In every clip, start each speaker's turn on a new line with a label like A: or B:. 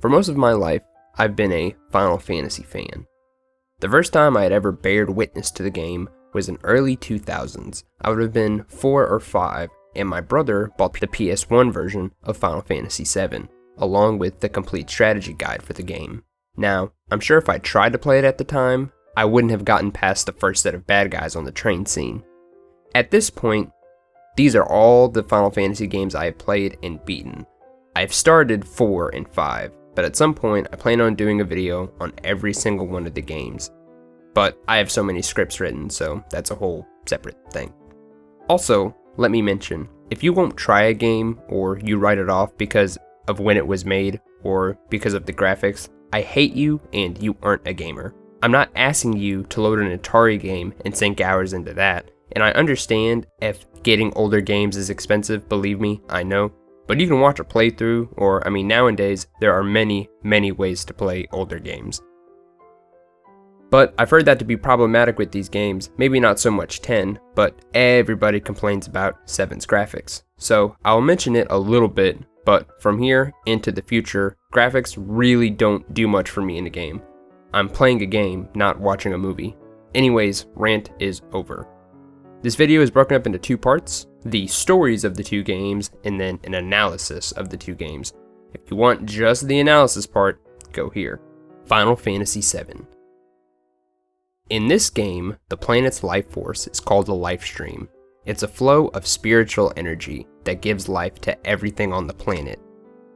A: For most of my life, I've been a Final Fantasy fan. The first time I had ever bared witness to the game was in early 2000s. I would have been 4 or 5, and my brother bought the PS1 version of Final Fantasy VII, along with the complete strategy guide for the game. Now, I'm sure if I tried to play it at the time, I wouldn't have gotten past the first set of bad guys on the train scene. At this point, these are all the Final Fantasy games I have played and beaten. I've started 4 and 5, but at some point I plan on doing a video on every single one of the games. But I have so many scripts written, so that's a whole separate thing. Also, let me mention, if you won't try a game or you write it off because of when it was made or because of the graphics, I hate you and you aren't a gamer. I'm not asking you to load an Atari game and sink hours into that, and I understand if getting older games is expensive, believe me, I know. But you can watch a playthrough, or nowadays, there are many ways to play older games. But I've heard that to be problematic with these games, maybe not so much 10, but everybody complains about 7's graphics. So I'll mention it a little bit, but from here into the future, graphics really don't do much for me in a game. I'm playing a game, not watching a movie. Anyways, rant is over. This video is broken up into 2 parts, the stories of the 2 games, and then an analysis of the 2 games. If you want just the analysis part, go here. Final Fantasy VII. In this game, the planet's life force is called a life stream. It's a flow of spiritual energy that gives life to everything on the planet.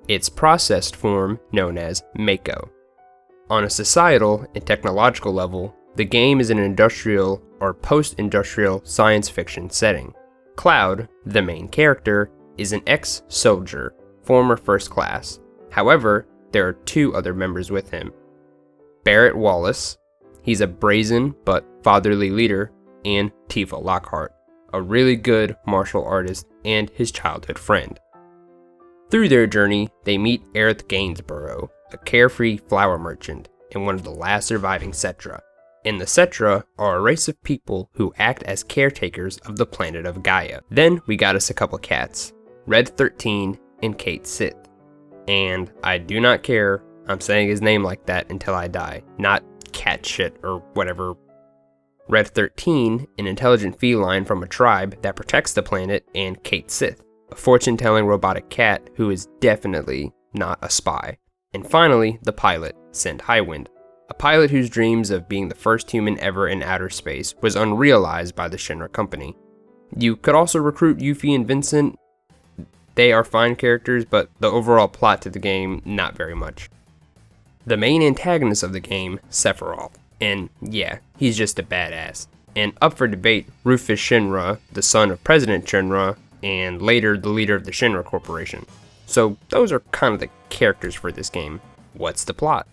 A: Its processed form known as Mako. On a societal and technological level, the game is an industrial or post-industrial science fiction setting. Cloud, the main character, is an ex-soldier, former first class. However, there are 2 other members with him. Barrett Wallace, he's a brazen but fatherly leader, and Tifa Lockhart, a really good martial artist and his childhood friend. Through their journey, they meet Aerith Gainsborough, a carefree flower merchant and one of the last surviving Cetra. And the Cetra are a race of people who act as caretakers of the planet of Gaia. Then we got us a couple cats, Red 13 and Kate Sith. And I do not care, I'm saying his name like that until I die, not cat shit or whatever. Red 13, an intelligent feline from a tribe that protects the planet, and Kate Sith, a fortune-telling robotic cat who is definitely not a spy. And finally, the pilot, Send Highwind, a pilot whose dreams of being the first human ever in outer space was unrealized by the Shinra company. You could also recruit Yuffie and Vincent. They are fine characters, but the overall plot to the game, not very much. The main antagonist of the game, Sephiroth, and yeah, he's just a badass. And up for debate, Rufus Shinra, the son of President Shinra, and later the leader of the Shinra Corporation. So those are kind of the characters for this game. What's the plot?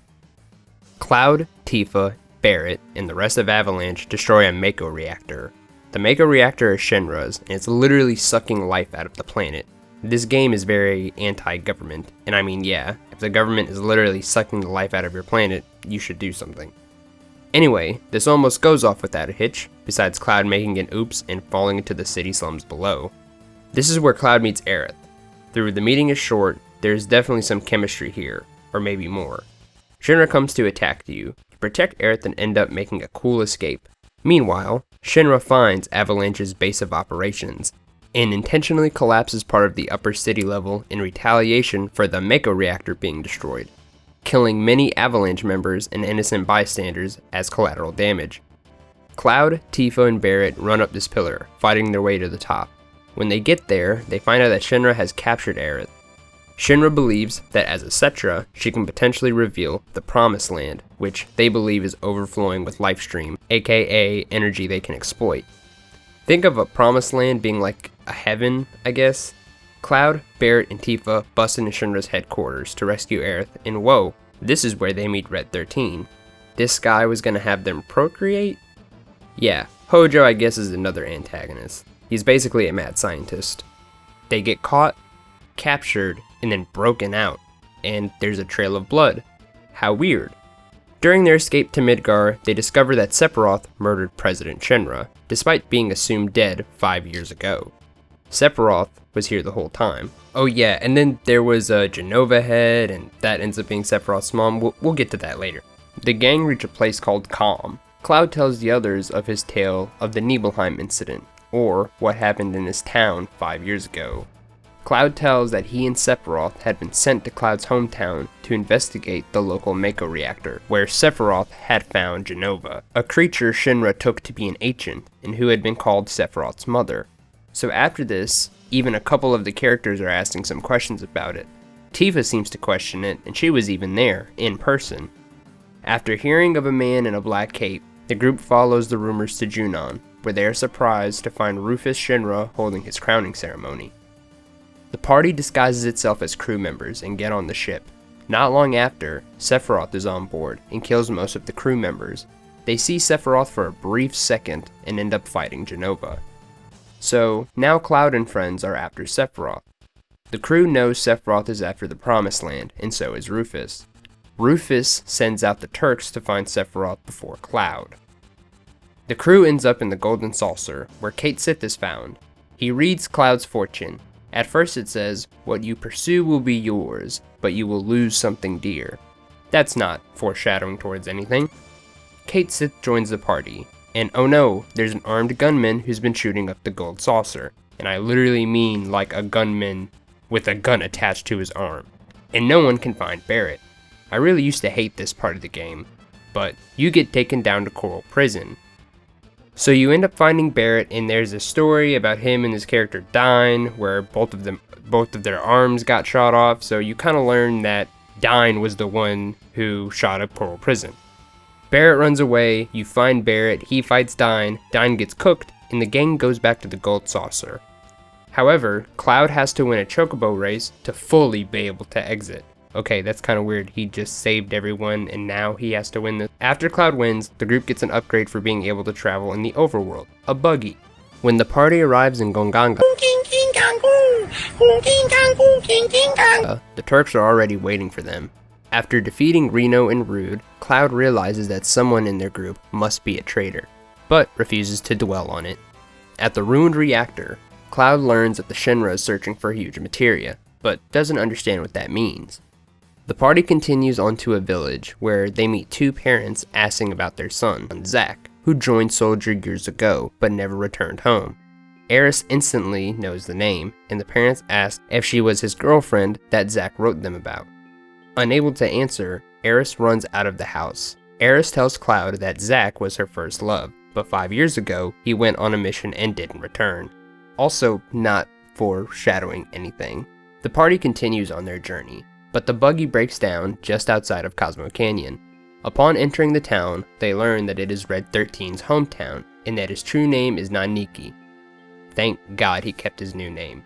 A: Cloud, Tifa, Barrett, and the rest of Avalanche destroy a Mako reactor. The Mako reactor is Shinra's, and it's literally sucking life out of the planet. This game is very anti-government, and yeah, if the government is literally sucking the life out of your planet, you should do something. Anyway, this almost goes off without a hitch, besides Cloud making an oops and falling into the city slums below. This is where Cloud meets Aerith. Though the meeting is short, there's definitely some chemistry here, or maybe more. Shinra comes to attack you protect Aerith and end up making a cool escape. Meanwhile, Shinra finds Avalanche's base of operations, and intentionally collapses part of the upper city level in retaliation for the Mako reactor being destroyed, killing many Avalanche members and innocent bystanders as collateral damage. Cloud, Tifa, and Barrett run up this pillar, fighting their way to the top. When they get there, they find out that Shinra has captured Aerith. Shinra believes that as a Cetra, she can potentially reveal the Promised Land, which they believe is overflowing with Lifestream, aka energy they can exploit. Think of a Promised Land being like a heaven, I guess. Cloud, Barrett, and Tifa bust into Shinra's headquarters to rescue Aerith, and whoa, this is where they meet Red 13. This guy was gonna have them procreate? Yeah, Hojo I guess is another antagonist. He's basically a mad scientist. They get caught, captured, and then broken out, and there's a trail of blood. How weird. During their escape to Midgar, they discover that Sephiroth murdered President Shinra, despite being assumed dead 5 years ago. Sephiroth was here the whole time. Oh yeah, and then there was a Genova head, and that ends up being Sephiroth's mom. We'll get to that later. The gang reach a place called Calm. Cloud tells the others of his tale of the Nibelheim incident, or what happened in his town 5 years ago. Cloud tells that he and Sephiroth had been sent to Cloud's hometown to investigate the local Mako reactor, where Sephiroth had found Genova, a creature Shinra took to be an ancient, and who had been called Sephiroth's mother. So after this, even a couple of the characters are asking some questions about it. Tifa seems to question it, and she was even there, in person. After hearing of a man in a black cape, the group follows the rumors to Junon, where they are surprised to find Rufus Shinra holding his crowning ceremony. The party disguises itself as crew members and get on the ship. Not long after, Sephiroth is on board and kills most of the crew members. They see Sephiroth for a brief second and end up fighting Genova. So, now Cloud and friends are after Sephiroth. The crew knows Sephiroth is after the Promised Land, and so is Rufus. Rufus sends out the Turks to find Sephiroth before Cloud. The crew ends up in the Golden Saucer, where Cait Sith is found. He reads Cloud's fortune. At first it says, "What you pursue will be yours, but you will lose something dear." That's not foreshadowing towards anything. Cait Sith joins the party, and oh no, there's an armed gunman who's been shooting up the Gold Saucer, and I literally mean like a gunman with a gun attached to his arm. And no one can find Barret. I really used to hate this part of the game, but you get taken down to Coral Prison. So you end up finding Barret, and there's a story about him and his character Dyne, where both of their arms got shot off, so you kind of learn that Dyne was the one who shot up Coral Prison. Barret runs away, you find Barret, he fights Dyne gets cooked, and the gang goes back to the Gold Saucer. However, Cloud has to win a chocobo race to fully be able to exit. Okay, that's kind of weird. He just saved everyone and now he has to win this. After Cloud wins, the group gets an upgrade for being able to travel in the overworld, a buggy. When the party arrives in Gonganga, the Turks are already waiting for them. After defeating Reno and Rude, Cloud realizes that someone in their group must be a traitor, but refuses to dwell on it. At the ruined reactor, Cloud learns that the Shinra is searching for huge materia, but doesn't understand what that means. The party continues onto a village where they meet two parents asking about their son, Zack, who joined Soldier years ago but never returned home. Eris instantly knows the name, and the parents ask if she was his girlfriend that Zack wrote them about. Unable to answer, Eris runs out of the house. Eris tells Cloud that Zack was her first love, but 5 years ago he went on a mission and didn't return. Also, not foreshadowing anything. The party continues on their journey, but the buggy breaks down just outside of Cosmo Canyon. Upon entering the town, they learn that it is Red 13's hometown, and that his true name is Naniki. Thank God he kept his new name.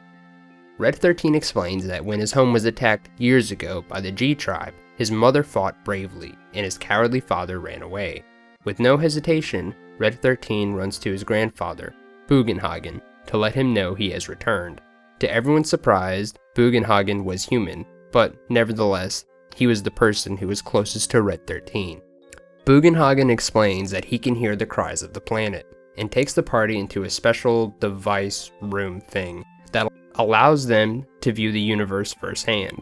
A: Red 13 explains that when his home was attacked years ago by the G tribe, his mother fought bravely, and his cowardly father ran away. With no hesitation, Red 13 runs to his grandfather, Bugenhagen, to let him know he has returned. To everyone's surprise, Bugenhagen was human, but nevertheless, he was the person who was closest to Red 13. Bugenhagen explains that he can hear the cries of the planet, and takes the party into a special device room thing that allows them to view the universe firsthand.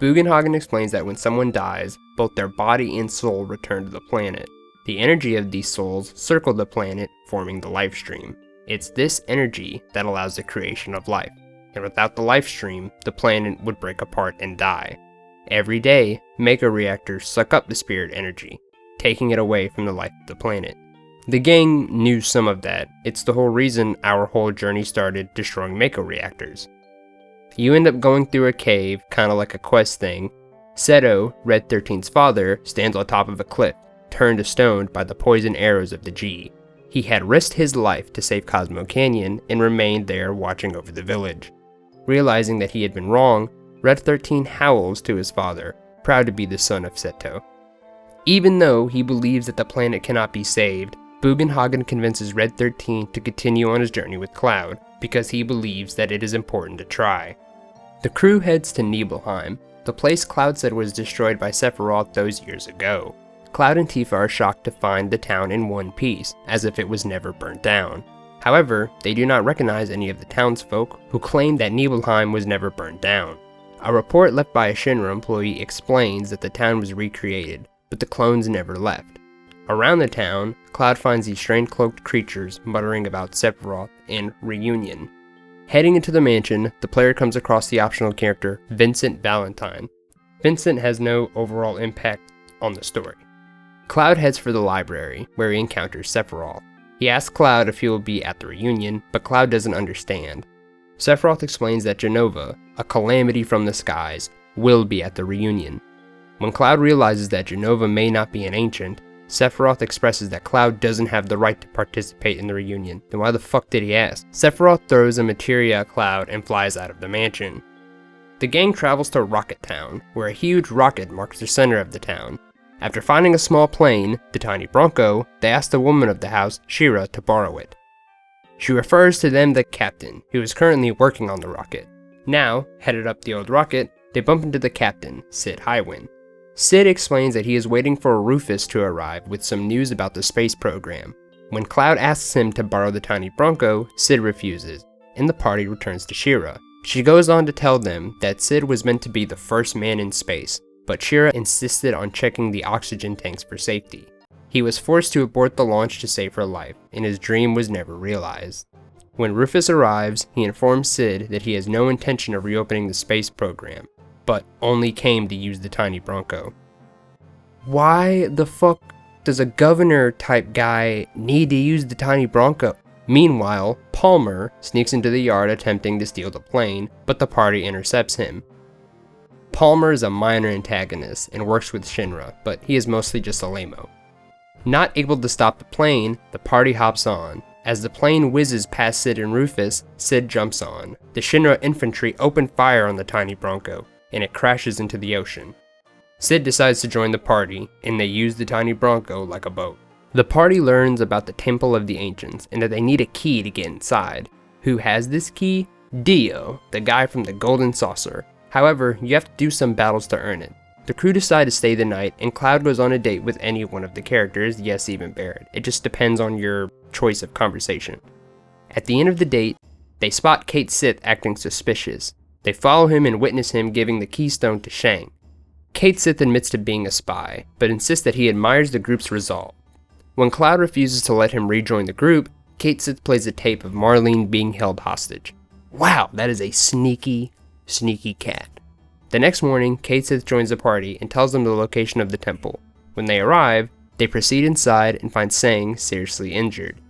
A: Bugenhagen explains that when someone dies, both their body and soul return to the planet. The energy of these souls circle the planet, forming the life stream. It's this energy that allows the creation of life. And without the life stream, the planet would break apart and die. Every day, Mako reactors suck up the spirit energy, taking it away from the life of the planet. The gang knew some of that. It's the whole reason our whole journey started destroying Mako reactors. You end up going through a cave, kinda like a quest thing. Seto, Red 13's father, stands on top of a cliff, turned to stone by the poison arrows of the G. He had risked his life to save Cosmo Canyon and remained there watching over the village. Realizing that he had been wrong, Red 13 howls to his father, proud to be the son of Seto. Even though he believes that the planet cannot be saved, Bugenhagen convinces Red 13 to continue on his journey with Cloud, because he believes that it is important to try. The crew heads to Nibelheim, the place Cloud said was destroyed by Sephiroth those years ago. Cloud and Tifa are shocked to find the town in one piece, as if it was never burnt down. However, they do not recognize any of the townsfolk who claim that Nibelheim was never burned down. A report left by a Shinra employee explains that the town was recreated, but the clones never left. Around the town, Cloud finds these strange cloaked creatures muttering about Sephiroth and reunion. Heading into the mansion, the player comes across the optional character Vincent Valentine. Vincent has no overall impact on the story. Cloud heads for the library, where he encounters Sephiroth. He asks Cloud if he will be at the reunion, but Cloud doesn't understand. Sephiroth explains that Jenova, a calamity from the skies, will be at the reunion. When Cloud realizes that Jenova may not be an ancient, Sephiroth expresses that Cloud doesn't have the right to participate in the reunion. Then why the fuck did he ask? Sephiroth throws a materia at Cloud and flies out of the mansion. The gang travels to Rocket Town, where a huge rocket marks the center of the town. After finding a small plane, the tiny Bronco, they ask the woman of the house, Shira, to borrow it. She refers to them the captain, who is currently working on the rocket. Now, headed up the old rocket, they bump into the captain, Sid Highwind. Sid explains that he is waiting for Rufus to arrive with some news about the space program. When Cloud asks him to borrow the tiny Bronco, Sid refuses, and the party returns to Shira. She goes on to tell them that Sid was meant to be the first man in space, but Shira insisted on checking the oxygen tanks for safety. He was forced to abort the launch to save her life, and his dream was never realized. When Rufus arrives, he informs Sid that he has no intention of reopening the space program, but only came to use the tiny Bronco. Why the fuck does a governor-type guy need to use the tiny Bronco? Meanwhile, Palmer sneaks into the yard attempting to steal the plane, but the party intercepts him. Palmer is a minor antagonist and works with Shinra, but he is mostly just a lame-o. Not able to stop the plane, the party hops on. As the plane whizzes past Sid and Rufus, Sid jumps on. The Shinra infantry open fire on the tiny Bronco, and it crashes into the ocean. Sid decides to join the party, and they use the tiny Bronco like a boat. The party learns about the Temple of the Ancients, and that they need a key to get inside. Who has this key? Dio, the guy from the Golden Saucer. However, you have to do some battles to earn it. The crew decide to stay the night, and Cloud goes on a date with any one of the characters, yes, even Barrett. It just depends on your choice of conversation. At the end of the date, they spot Cait Sith acting suspicious. They follow him and witness him giving the keystone to Shang. Cait Sith admits to being a spy, but insists that he admires the group's resolve. When Cloud refuses to let him rejoin the group, Cait Sith plays a tape of Marlene being held hostage. Wow, that is a sneaky cat. The next morning, Cait Sith joins the party and tells them the location of the temple. When they arrive, they proceed inside and find Sang seriously injured.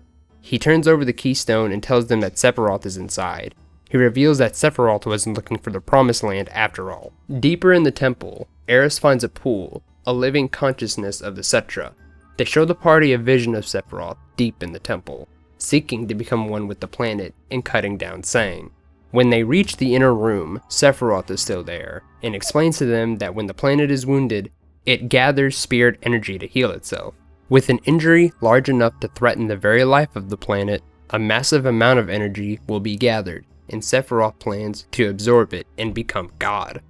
A: He turns over the keystone and tells them that Sephiroth is inside. He reveals that Sephiroth wasn't looking for the Promised Land after all. Deeper in the temple, Aerith finds a pool, a living consciousness of the Cetra. They show the party a vision of Sephiroth deep in the temple, seeking to become one with the planet and cutting down Sang. When they reach the inner room, Sephiroth is still there, and explains to them that when the planet is wounded, it gathers spirit energy to heal itself. With an injury large enough to threaten the very life of the planet, a massive amount of energy will be gathered, and Sephiroth plans to absorb it and become God.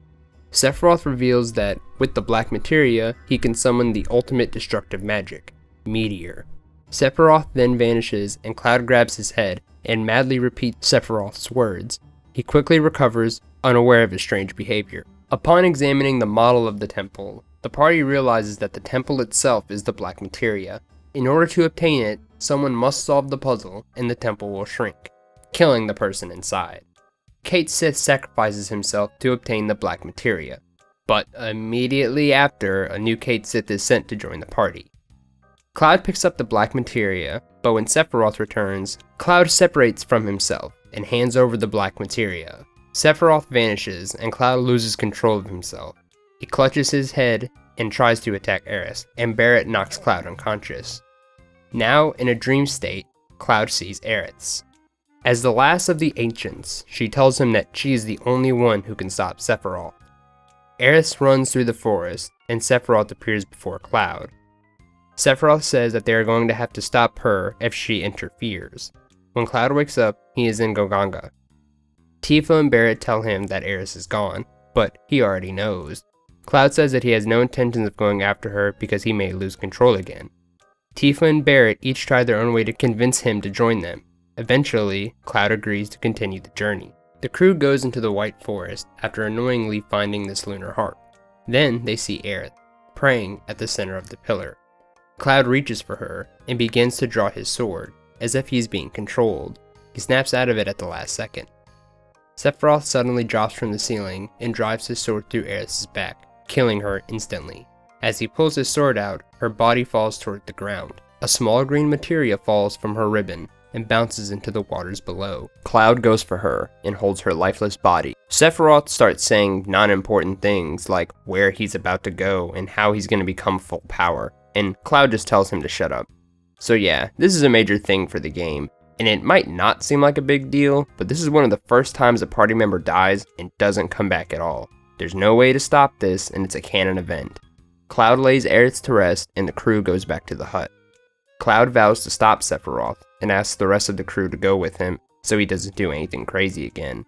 A: Sephiroth reveals that, with the black materia, he can summon the ultimate destructive magic, Meteor. Sephiroth then vanishes, and Cloud grabs his head and madly repeats Sephiroth's words. He quickly recovers, unaware of his strange behavior. Upon examining the model of the temple, the party realizes that the temple itself is the black materia. In order to obtain it, someone must solve the puzzle, and the temple will shrink, killing the person inside. Cait Sith sacrifices himself to obtain the black materia, but immediately after, a new Cait Sith is sent to join the party. Cloud picks up the black materia, but when Sephiroth returns, Cloud separates from himself and hands over the black materia. Sephiroth vanishes, and Cloud loses control of himself. He clutches his head and tries to attack Aerith, and Barrett knocks Cloud unconscious. Now, in a dream state, Cloud sees Aerith. As the last of the Ancients, she tells him that she is the only one who can stop Sephiroth. Aerith runs through the forest, and Sephiroth appears before Cloud. Sephiroth says that they are going to have to stop her if she interferes. When Cloud wakes up, he is in Goganga. Tifa and Barrett tell him that Aerith is gone, but he already knows. Cloud says that he has no intentions of going after her because he may lose control again. Tifa and Barrett each try their own way to convince him to join them. Eventually, Cloud agrees to continue the journey. The crew goes into the White Forest after annoyingly finding this lunar harp. Then they see Aerith, praying at the center of the pillar. Cloud reaches for her and begins to draw his sword, as if he's being controlled. He snaps out of it at the last second. Sephiroth suddenly drops from the ceiling and drives his sword through Aerith's back, killing her instantly. As he pulls his sword out, her body falls toward the ground. A small green materia falls from her ribbon and bounces into the waters below. Cloud goes for her and holds her lifeless body. Sephiroth starts saying non-important things like where he's about to go and how he's going to become full power, and Cloud just tells him to shut up. So yeah, this is a major thing for the game, and it might not seem like a big deal, but this is one of the first times a party member dies and doesn't come back at all. There's no way to stop this, and it's a canon event. Cloud lays Aerith to rest, and the crew goes back to the hut. Cloud vows to stop Sephiroth, and asks the rest of the crew to go with him, so he doesn't do anything crazy again.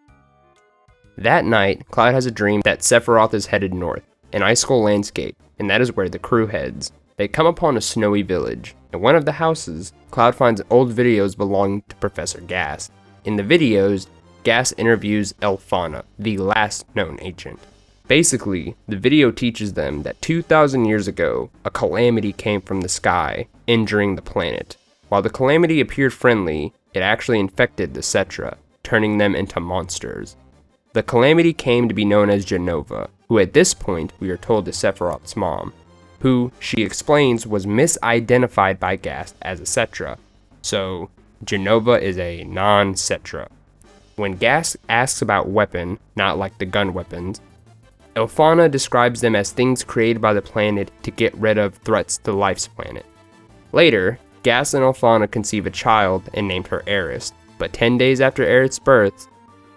A: That night, Cloud has a dream that Sephiroth is headed north, an icicle landscape, and that is where the crew heads. They come upon a snowy village. In one of the houses, Cloud finds old videos belonging to Professor Gas. In the videos, Gas interviews Elfana, the last known ancient. Basically, the video teaches them that 2,000 years ago, a calamity came from the sky, injuring the planet. While the calamity appeared friendly, it actually infected the Cetra, turning them into monsters. The calamity came to be known as Jenova, who at this point we are told is Sephiroth's mom, who, she explains, was misidentified by Gas as a Cetra, so Jenova is a non-Cetra. When Gas asks about weapon, not like the gun weapons, Elfana describes them as things created by the planet to get rid of threats to life's planet. Later, Gas and Elfana conceive a child and named her Aerith, but 10 days after Aerith's birth,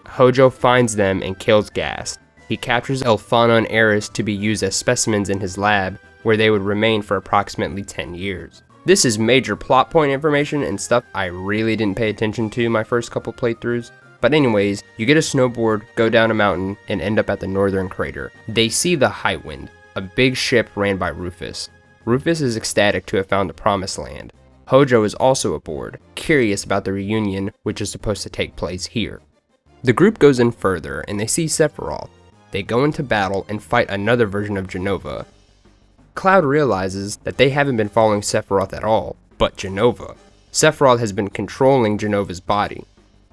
A: Hojo finds them and kills Gas. He captures Elfana and Aerith to be used as specimens in his lab, where they would remain for approximately 10 years. This is major plot point information and stuff I really didn't pay attention to my first couple playthroughs. But anyways, you get a snowboard, go down a mountain, and end up at the northern crater. They see the Highwind, a big ship ran by Rufus. Rufus is ecstatic to have found the Promised Land. Hojo is also aboard, curious about the reunion which is supposed to take place here. The group goes in further and they see Sephiroth. They go into battle and fight another version of Jenova. Cloud realizes that they haven't been following Sephiroth at all, but Jenova. Sephiroth has been controlling Jenova's body,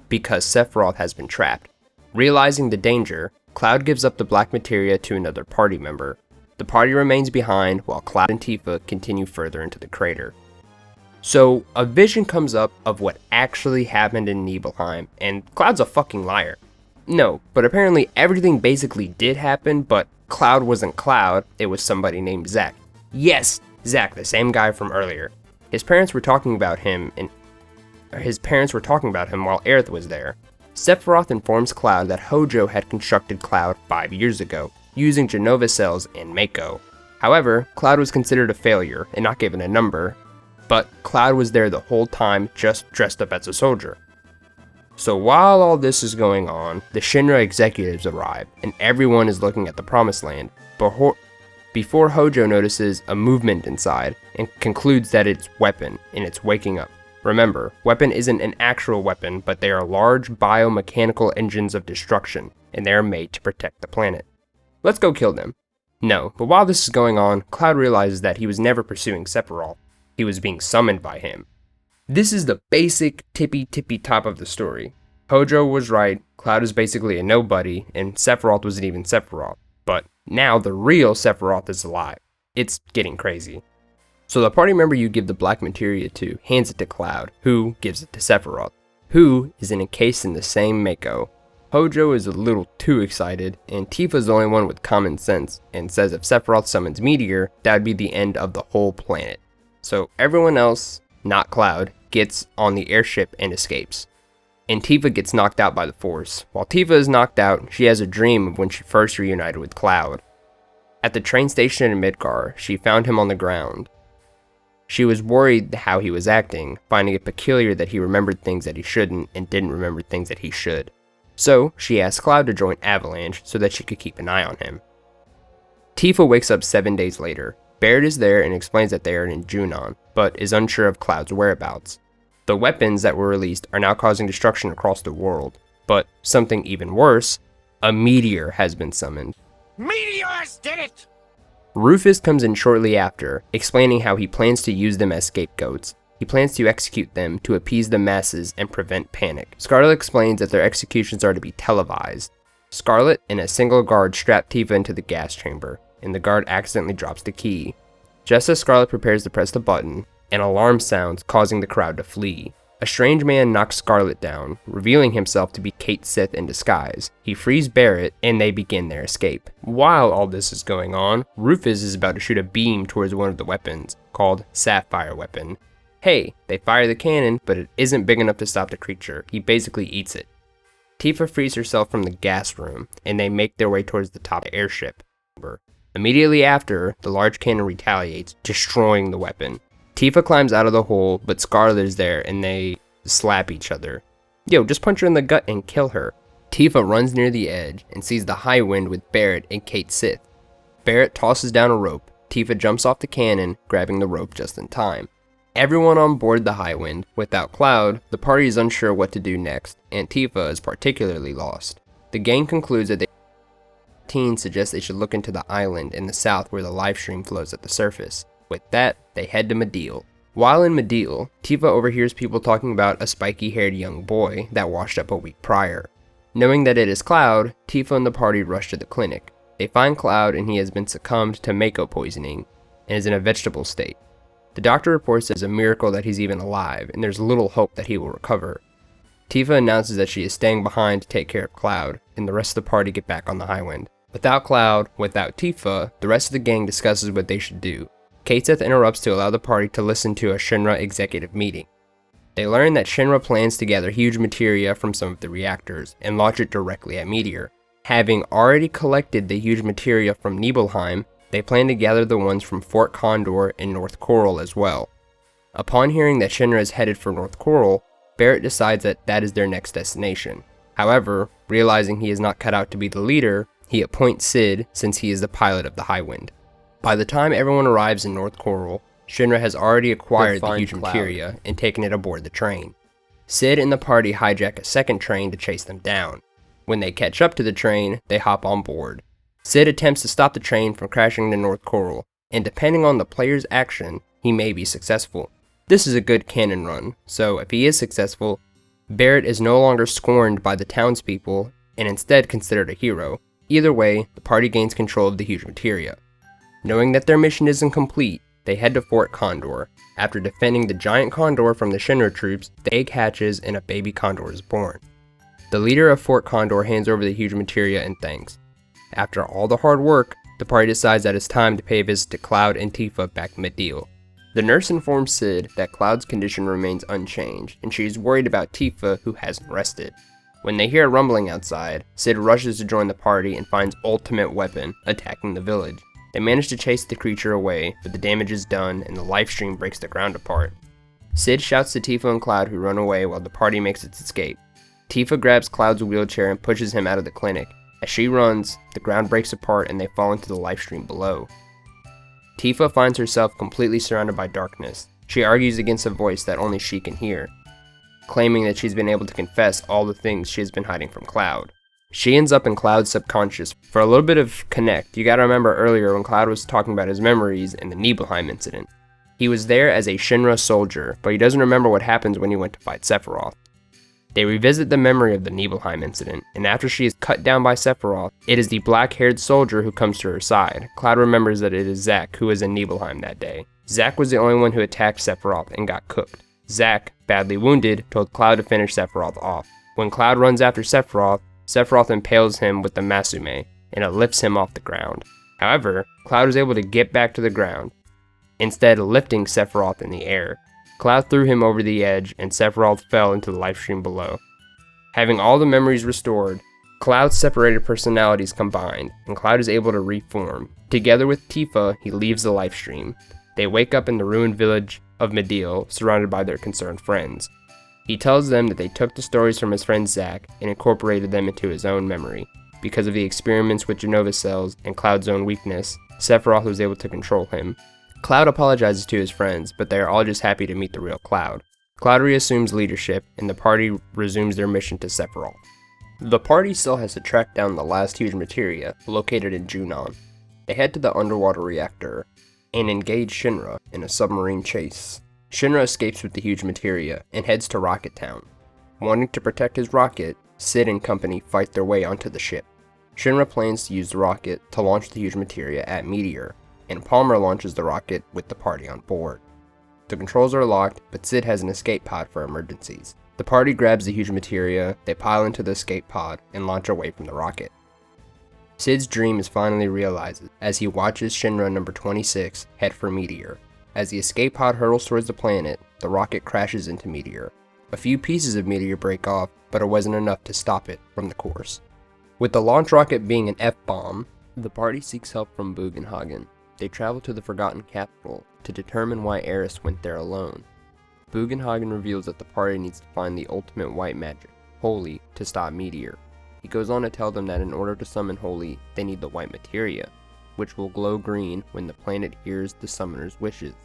A: because Sephiroth has been trapped. Realizing the danger, Cloud gives up the black materia to another party member. The party remains behind while Cloud and Tifa continue further into the crater. So, a vision comes up of what actually happened in Nibelheim, and Cloud's a fucking liar. No, but apparently everything basically did happen, but Cloud wasn't Cloud, it was somebody named Zack. Yes, Zack, the same guy from earlier. His parents were talking about him while Aerith was there. Sephiroth informs Cloud that Hojo had constructed Cloud 5 years ago, using Jenova cells and Mako. However, Cloud was considered a failure and not given a number, but Cloud was there the whole time just dressed up as a soldier. So while all this is going on, the Shinra executives arrive, and everyone is looking at the Promised Land, before Hojo notices a movement inside and concludes that it's Weapon, and it's waking up. Remember, Weapon isn't an actual weapon, but they are large biomechanical engines of destruction, and they are made to protect the planet. Let's go kill them. No, but while this is going on, Cloud realizes that he was never pursuing Sephiroth. He was being summoned by him. This is the basic tippy top of the story. Hojo was right, Cloud is basically a nobody, and Sephiroth wasn't even Sephiroth. But now the real Sephiroth is alive. It's getting crazy. So the party member you give the black materia to hands it to Cloud, who gives it to Sephiroth, who is encased in the same Mako. Hojo is a little too excited, and Tifa's the only one with common sense, and says if Sephiroth summons Meteor, that would be the end of the whole planet. So everyone else, not Cloud, gets on the airship and escapes. And Tifa gets knocked out by the Force. While Tifa is knocked out, she has a dream of when she first reunited with Cloud. At the train station in Midgar, she found him on the ground. She was worried how he was acting, finding it peculiar that he remembered things that he shouldn't and didn't remember things that he should. So, she asked Cloud to join Avalanche so that she could keep an eye on him. Tifa wakes up 7 days later. Barrett is there and explains that they are in Junon, but is unsure of Cloud's whereabouts. The weapons that were released are now causing destruction across the world. But something even worse, a meteor has been summoned.
B: Meteors did it!
A: Rufus comes in shortly after, explaining how he plans to use them as scapegoats. He plans to execute them to appease the masses and prevent panic. Scarlet explains that their executions are to be televised. Scarlet and a single guard strap Tifa into the gas chamber, and the guard accidentally drops the key. Just as Scarlet prepares to press the button, an alarm sounds, causing the crowd to flee. A strange man knocks Scarlet down, revealing himself to be Kate Sith in disguise. He frees Barrett, and they begin their escape. While all this is going on, Rufus is about to shoot a beam towards one of the weapons, called Sapphire Weapon. Hey, they fire the cannon, but it isn't big enough to stop the creature. He basically eats it. Tifa frees herself from the gas room, and they make their way towards the top of the airship. Immediately after, the large cannon retaliates, destroying the weapon. Tifa climbs out of the hole, but Scarlet is there and they slap each other. Yo, just punch her in the gut and kill her. Tifa runs near the edge and sees the high wind with Barrett and Kate Sith. Barrett tosses down a rope. Tifa jumps off the cannon, grabbing the rope just in time. Everyone on board the high wind. Without Cloud, the party is unsure what to do next, and Tifa is particularly lost. The gang concludes that teens suggest they should look into the island in the south where the live stream flows at the surface. With that, they head to Medeal. While in Medeal, Tifa overhears people talking about a spiky-haired young boy that washed up a week prior. Knowing that it is Cloud, Tifa and the party rush to the clinic. They find Cloud and he has been succumbed to Mako poisoning and is in a vegetable state. The doctor reports that it's a miracle that he's even alive and there's little hope that he will recover. Tifa announces that she is staying behind to take care of Cloud, and the rest of the party get back on the Highwind. Without Cloud, without Tifa, the rest of the gang discusses what they should do. Kate Sith interrupts to allow the party to listen to a Shinra executive meeting. They learn that Shinra plans to gather huge materia from some of the reactors and launch it directly at Meteor. Having already collected the huge materia from Nibelheim, they plan to gather the ones from Fort Condor and North Coral as well. Upon hearing that Shinra is headed for North Coral, Barrett decides that that is their next destination. However, realizing he is not cut out to be the leader, he appoints Sid since he is the pilot of the Highwind. By the time everyone arrives in North Coral, Shinra has already acquired the huge materia and taken it aboard the train. Sid and the party hijack a second train to chase them down. When they catch up to the train, they hop on board. Sid attempts to stop the train from crashing into North Coral, and depending on the player's action, he may be successful. This is a good canon run, so if he is successful, Barrett is no longer scorned by the townspeople and instead considered a hero. Either way, the party gains control of the huge materia. Knowing that their mission isn't complete, they head to Fort Condor. After defending the giant condor from the Shinra troops, the egg hatches and a baby condor is born. The leader of Fort Condor hands over the huge materia and thanks. After all the hard work, the party decides that it's time to pay a visit to Cloud and Tifa back in Medeal. The nurse informs Sid that Cloud's condition remains unchanged, and she is worried about Tifa, who hasn't rested. When they hear a rumbling outside, Sid rushes to join the party and finds Ultimate Weapon attacking the village. They manage to chase the creature away, but the damage is done and the live stream breaks the ground apart. Sid shouts to Tifa and Cloud, who run away while the party makes its escape. Tifa grabs Cloud's wheelchair and pushes him out of the clinic. As she runs, the ground breaks apart and they fall into the live stream below. Tifa finds herself completely surrounded by darkness. She argues against a voice that only she can hear, claiming that she's been able to confess all the things she has been hiding from Cloud. She ends up in Cloud's subconscious. For a little bit of connect, you gotta remember earlier when Cloud was talking about his memories in the Nibelheim incident. He was there as a Shinra soldier, but he doesn't remember what happens when he went to fight Sephiroth. They revisit the memory of the Nibelheim incident, and after she is cut down by Sephiroth, it is the black-haired soldier who comes to her side. Cloud remembers that it is Zack who was in Nibelheim that day. Zack was the only one who attacked Sephiroth and got cooked. Zack, badly wounded, told Cloud to finish Sephiroth off. When Cloud runs after Sephiroth, Sephiroth impales him with the Masume, and it lifts him off the ground. However, Cloud is able to get back to the ground, instead lifting Sephiroth in the air. Cloud threw him over the edge, and Sephiroth fell into the livestream below. Having all the memories restored, Cloud's separated personalities combined, and Cloud is able to reform. Together with Tifa, he leaves the livestream. They wake up in the ruined village of Medeal, surrounded by their concerned friends. He tells them that they took the stories from his friend Zack and incorporated them into his own memory. Because of the experiments with Genova cells and Cloud's own weakness, Sephiroth was able to control him. Cloud apologizes to his friends, but they are all just happy to meet the real Cloud. Cloud reassumes leadership, and the party resumes their mission to Sephiroth. The party still has to track down the last huge materia located in Junon. They head to the underwater reactor and engage Shinra in a submarine chase. Shinra escapes with the huge materia and heads to Rocket Town. Wanting to protect his rocket, Sid and company fight their way onto the ship. Shinra plans to use the rocket to launch the huge materia at Meteor, and Palmer launches the rocket with the party on board. The controls are locked, but Sid has an escape pod for emergencies. The party grabs the huge materia, they pile into the escape pod, and launch away from the rocket. Sid's dream is finally realized as he watches Shinra number 26 head for Meteor. As the escape pod hurtles towards the planet, the rocket crashes into Meteor. A few pieces of Meteor break off, but it wasn't enough to stop it from the course. With the launch rocket being an F-bomb, the party seeks help from Bugenhagen. They travel to the Forgotten Capital to determine why Eris went there alone. Bugenhagen reveals that the party needs to find the ultimate white magic, Holy, to stop Meteor. He goes on to tell them that in order to summon Holy, they need the white materia, which will glow green when the planet hears the summoner's wishes.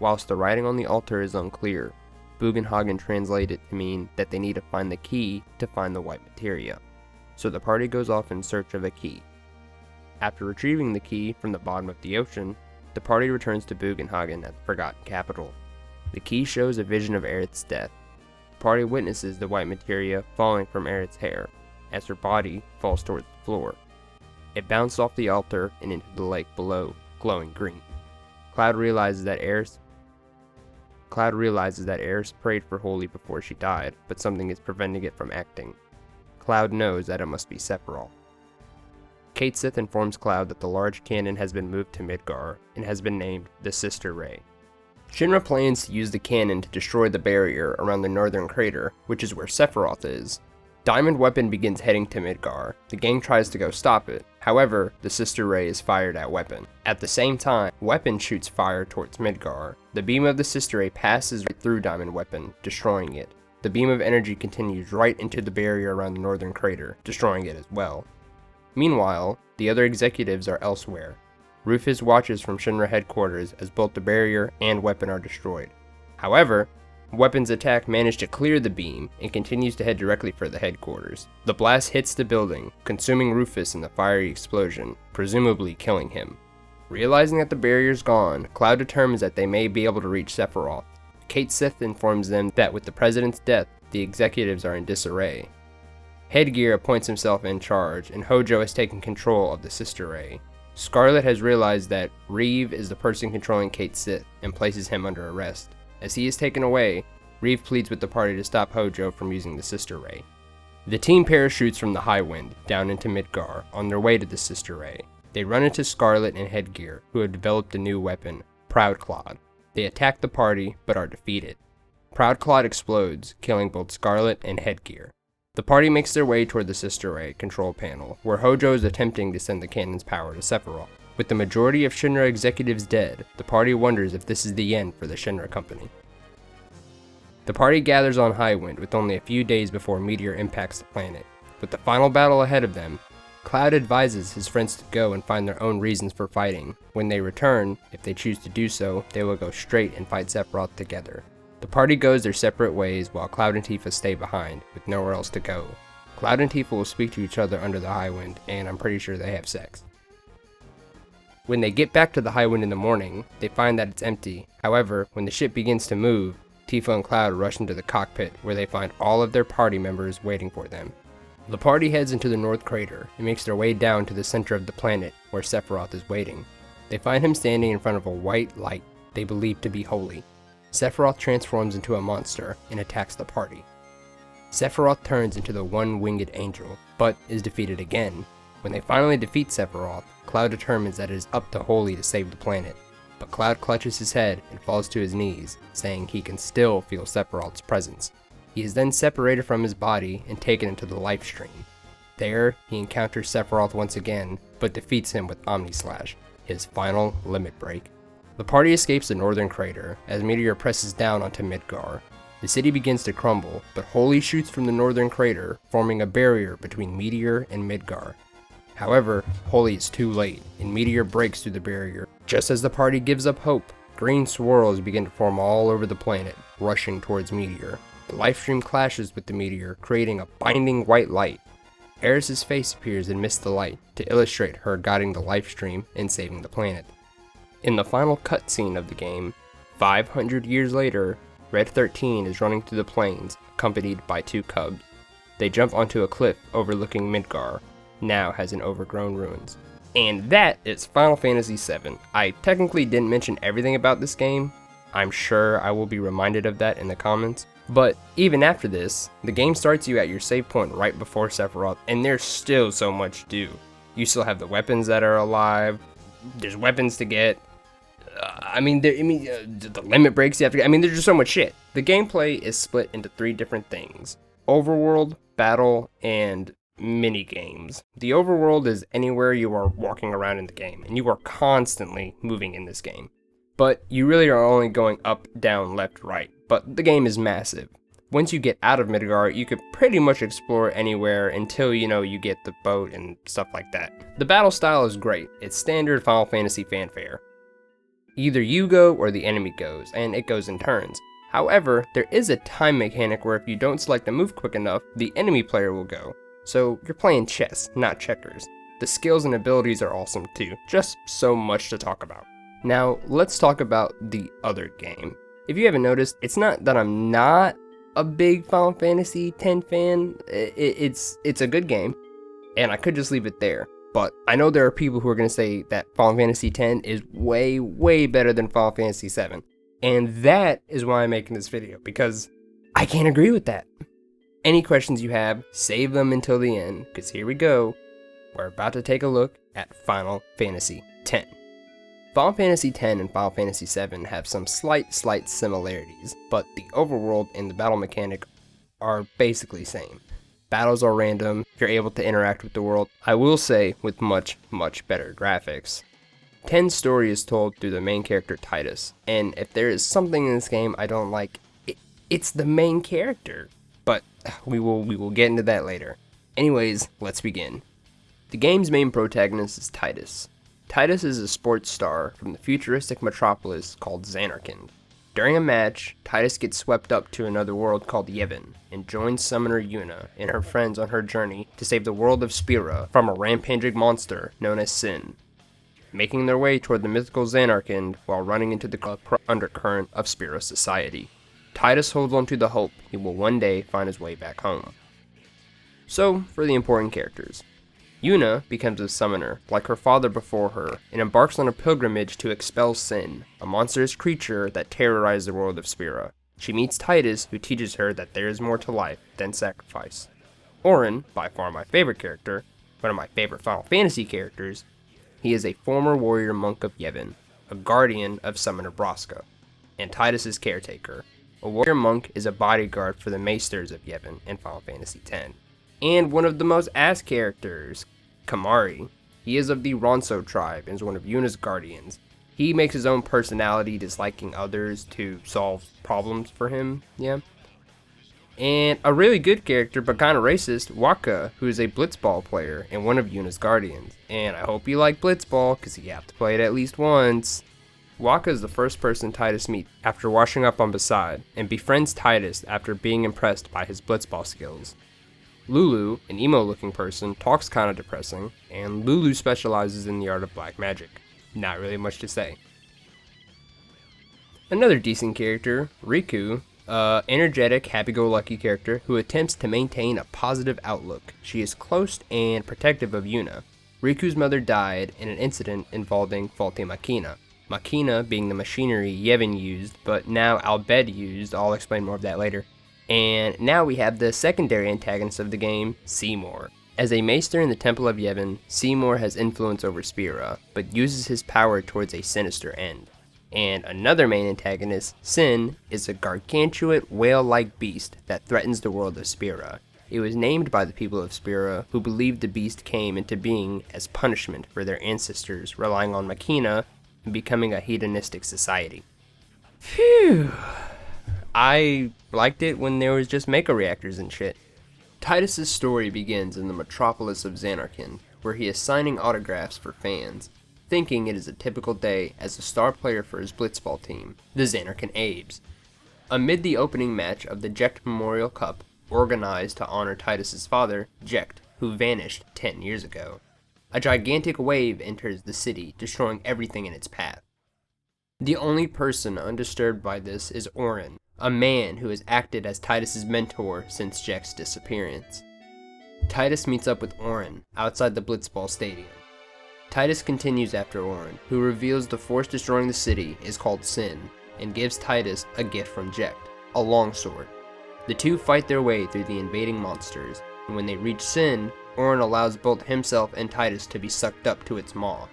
A: Whilst the writing on the altar is unclear, Bugenhagen translates it to mean that they need to find the key to find the white materia. So the party goes off in search of a key. After retrieving the key from the bottom of the ocean, the party returns to Bugenhagen at the Forgotten Capital. The key shows a vision of Aerith's death. The party witnesses the white materia falling from Aerith's hair, as her body falls towards the floor. It bounced off the altar and into the lake below, glowing green. Cloud realizes that Aerith prayed for Holy before she died, but something is preventing it from acting. Cloud knows that it must be Sephiroth. Cait Sith informs Cloud that the large cannon has been moved to Midgar and has been named the Sister Ray. Shinra plans to use the cannon to destroy the barrier around the northern crater, which is where Sephiroth is. Diamond Weapon begins heading to Midgar. The gang tries to go stop it. However, the Sister Ray is fired at Weapon. At the same time, Weapon shoots fire towards Midgar. The beam of the Sister Ray passes right through Diamond Weapon, destroying it. The beam of energy continues right into the barrier around the northern crater, destroying it as well. Meanwhile, the other executives are elsewhere. Rufus watches from Shinra headquarters as both the barrier and Weapon are destroyed. However, Weapon's attack managed to clear the beam and continues to head directly for the headquarters. The blast hits the building, consuming Rufus in the fiery explosion, presumably killing him. Realizing that the barrier's gone, Cloud determines that they may be able to reach Sephiroth. Cait Sith informs them that with the president's death, the executives are in disarray. Headgear appoints himself in charge, and Hojo has taken control of the Sister Ray. Scarlet has realized that Reeve is the person controlling Cait Sith and places him under arrest. As he is taken away, Reeve pleads with the party to stop Hojo from using the Sister Ray. The team parachutes from the High Wind down into Midgar on their way to the Sister Ray. They run into Scarlet and Headgear, who have developed a new weapon, Proud Claude. They attack the party, but are defeated. Proud Claude explodes, killing both Scarlet and Headgear. The party makes their way toward the Sister Ray control panel, where Hojo is attempting to send the cannon's power to Sephiroth. With the majority of Shinra executives dead, the party wonders if this is the end for the Shinra company. The party gathers on Highwind with only a few days before Meteor impacts the planet. With the final battle ahead of them, Cloud advises his friends to go and find their own reasons for fighting. When they return, if they choose to do so, they will go straight and fight Sephiroth together. The party goes their separate ways while Cloud and Tifa stay behind, with nowhere else to go. Cloud and Tifa will speak to each other under the Highwind, and I'm pretty sure they have sex. When they get back to the Highwind in the morning, they find that it's empty. However, when the ship begins to move, Tifa and Cloud rush into the cockpit, where they find all of their party members waiting for them. The party heads into the North Crater and makes their way down to the center of the planet, where Sephiroth is waiting. They find him standing in front of a white light they believe to be holy. Sephiroth transforms into a monster and attacks the party. Sephiroth turns into the one-winged angel, but is defeated again. When they finally defeat Sephiroth, Cloud determines that it is up to Holy to save the planet. But Cloud clutches his head and falls to his knees, saying he can still feel Sephiroth's presence. He is then separated from his body and taken into the life stream. There, he encounters Sephiroth once again, but defeats him with Omnislash, his final limit break. The party escapes the northern crater as Meteor presses down onto Midgar. The city begins to crumble, but Holy shoots from the northern crater, forming a barrier between Meteor and Midgar. However, Holy is too late, and Meteor breaks through the barrier. Just as the party gives up hope, Green swirls begin to form all over the planet, rushing towards Meteor. The lifestream clashes with the meteor, creating a blinding white light. Eris's face appears amidst the light to illustrate her guiding the lifestream and saving the planet. In the final cutscene of the game, 500 years later, Red 13 is running through the plains, accompanied by 2 cubs. They jump onto a cliff overlooking Midgar, now has an overgrown ruins. And that is Final Fantasy VII. I technically didn't mention everything about this game. I'm sure I will be reminded of that in the comments. But even after this, the game starts you at your save point right before Sephiroth, and there's still so much to do. You still have the weapons that are alive, there's weapons to get, the limit breaks you have to get, there's just so much shit. The gameplay is split into 3 different things: overworld, battle, and mini games. The overworld is anywhere you are walking around in the game, and you are constantly moving in this game. But you really are only going up, down, left, right. But the game is massive. Once you get out of Midgar, you could pretty much explore anywhere until, you get the boat and stuff like that. The battle style is great. It's standard Final Fantasy fanfare. Either you go or the enemy goes, and it goes in turns. However, there is a time mechanic where if you don't select a move quick enough, the enemy player will go. So you're playing chess, not checkers. The skills and abilities are awesome too. Just so much to talk about. Now, let's talk about the other game. If you haven't noticed, it's not that I'm not a big Final Fantasy X fan. It's a good game, and I could just leave it there. But I know there are people who are going to say that Final Fantasy X is way, way better than Final Fantasy VII. And that is why I'm making this video, because I can't agree with that. Any questions you have, save them until the end, because here we go. We're about to take a look at Final Fantasy X. Final Fantasy X and Final Fantasy VII have some slight similarities, but the overworld and the battle mechanic are basically the same. Battles are random, you're able to interact with the world, I will say with much better graphics. X's story is told through the main character Titus, and if there is something in this game I don't like, it's the main character. But we will get into that later. Anyways, let's begin. The game's main protagonist is Titus. Titus is a sports star from the futuristic metropolis called Zanarkand. During a match, Titus gets swept up to another world called Yevon and joins summoner Yuna and her friends on her journey to save the world of Spira from a rampaging monster known as Sin. Making their way toward the mythical Zanarkand while running into the undercurrent of Spira society. Titus holds on to the hope he will one day find his way back home. So, for the important characters. Yuna becomes a summoner, like her father before her, and embarks on a pilgrimage to expel Sin, a monstrous creature that terrorized the world of Spira. She meets Titus, who teaches her that there is more to life than sacrifice. Auron, by far my favorite character, one of my favorite Final Fantasy characters, he is a former warrior monk of Yevon, a guardian of Summoner Braska, and Titus's caretaker. A warrior monk is a bodyguard for the maesters of Yevon in Final Fantasy X. And one of the most ass characters, Kamari. He is of the Ronso tribe and is one of Yuna's guardians. He makes his own personality, disliking others to solve problems for him, And a really good character, but kind of racist, Wakka, who is a Blitzball player and one of Yuna's guardians. And I hope you like Blitzball, because you have to play it at least once. Wakka is the first person Titus meets after washing up on Beside, and befriends Titus after being impressed by his Blitzball skills. Lulu, an emo-looking person, talks kinda depressing, and Lulu specializes in the art of black magic. Not really much to say. Another decent character, Riku, energetic, happy-go-lucky character who attempts to maintain a positive outlook. She is close and protective of Yuna. Riku's mother died in an incident involving faulty Machina. Machina being the machinery Yevon used, but now Albed used. I'll explain more of that later. And now we have the secondary antagonist of the game, Seymour. As a maester in the Temple of Yevon, Seymour has influence over Spira, but uses his power towards a sinister end. And another main antagonist, Sin, is a gargantuan whale-like beast that threatens the world of Spira. It was named by the people of Spira, who believed the beast came into being as punishment for their ancestors relying on Machina and becoming a hedonistic society. Phew. I liked it when there was just mecha reactors and shit. Titus's story begins in the metropolis of Zanarkand, where he is signing autographs for fans. thinking it is a typical day as the star player for his blitzball team, the Xanarkin Abes. Amid the opening match of the Jecht Memorial Cup, organized to honor Titus's father, Jecht, who vanished 10 years ago, a gigantic wave enters the city, destroying everything in its path. The only person undisturbed by this is Oren, a man who has acted as Titus's mentor since Jecht's disappearance. Titus meets up with Oren outside the Blitzball Stadium. Titus continues after Oren, who reveals the force destroying the city is called Sin, and gives Titus a gift from Jecht, a longsword. The two fight their way through the invading monsters, and when they reach Sin, Oren allows both himself and Titus to be sucked up to its maw.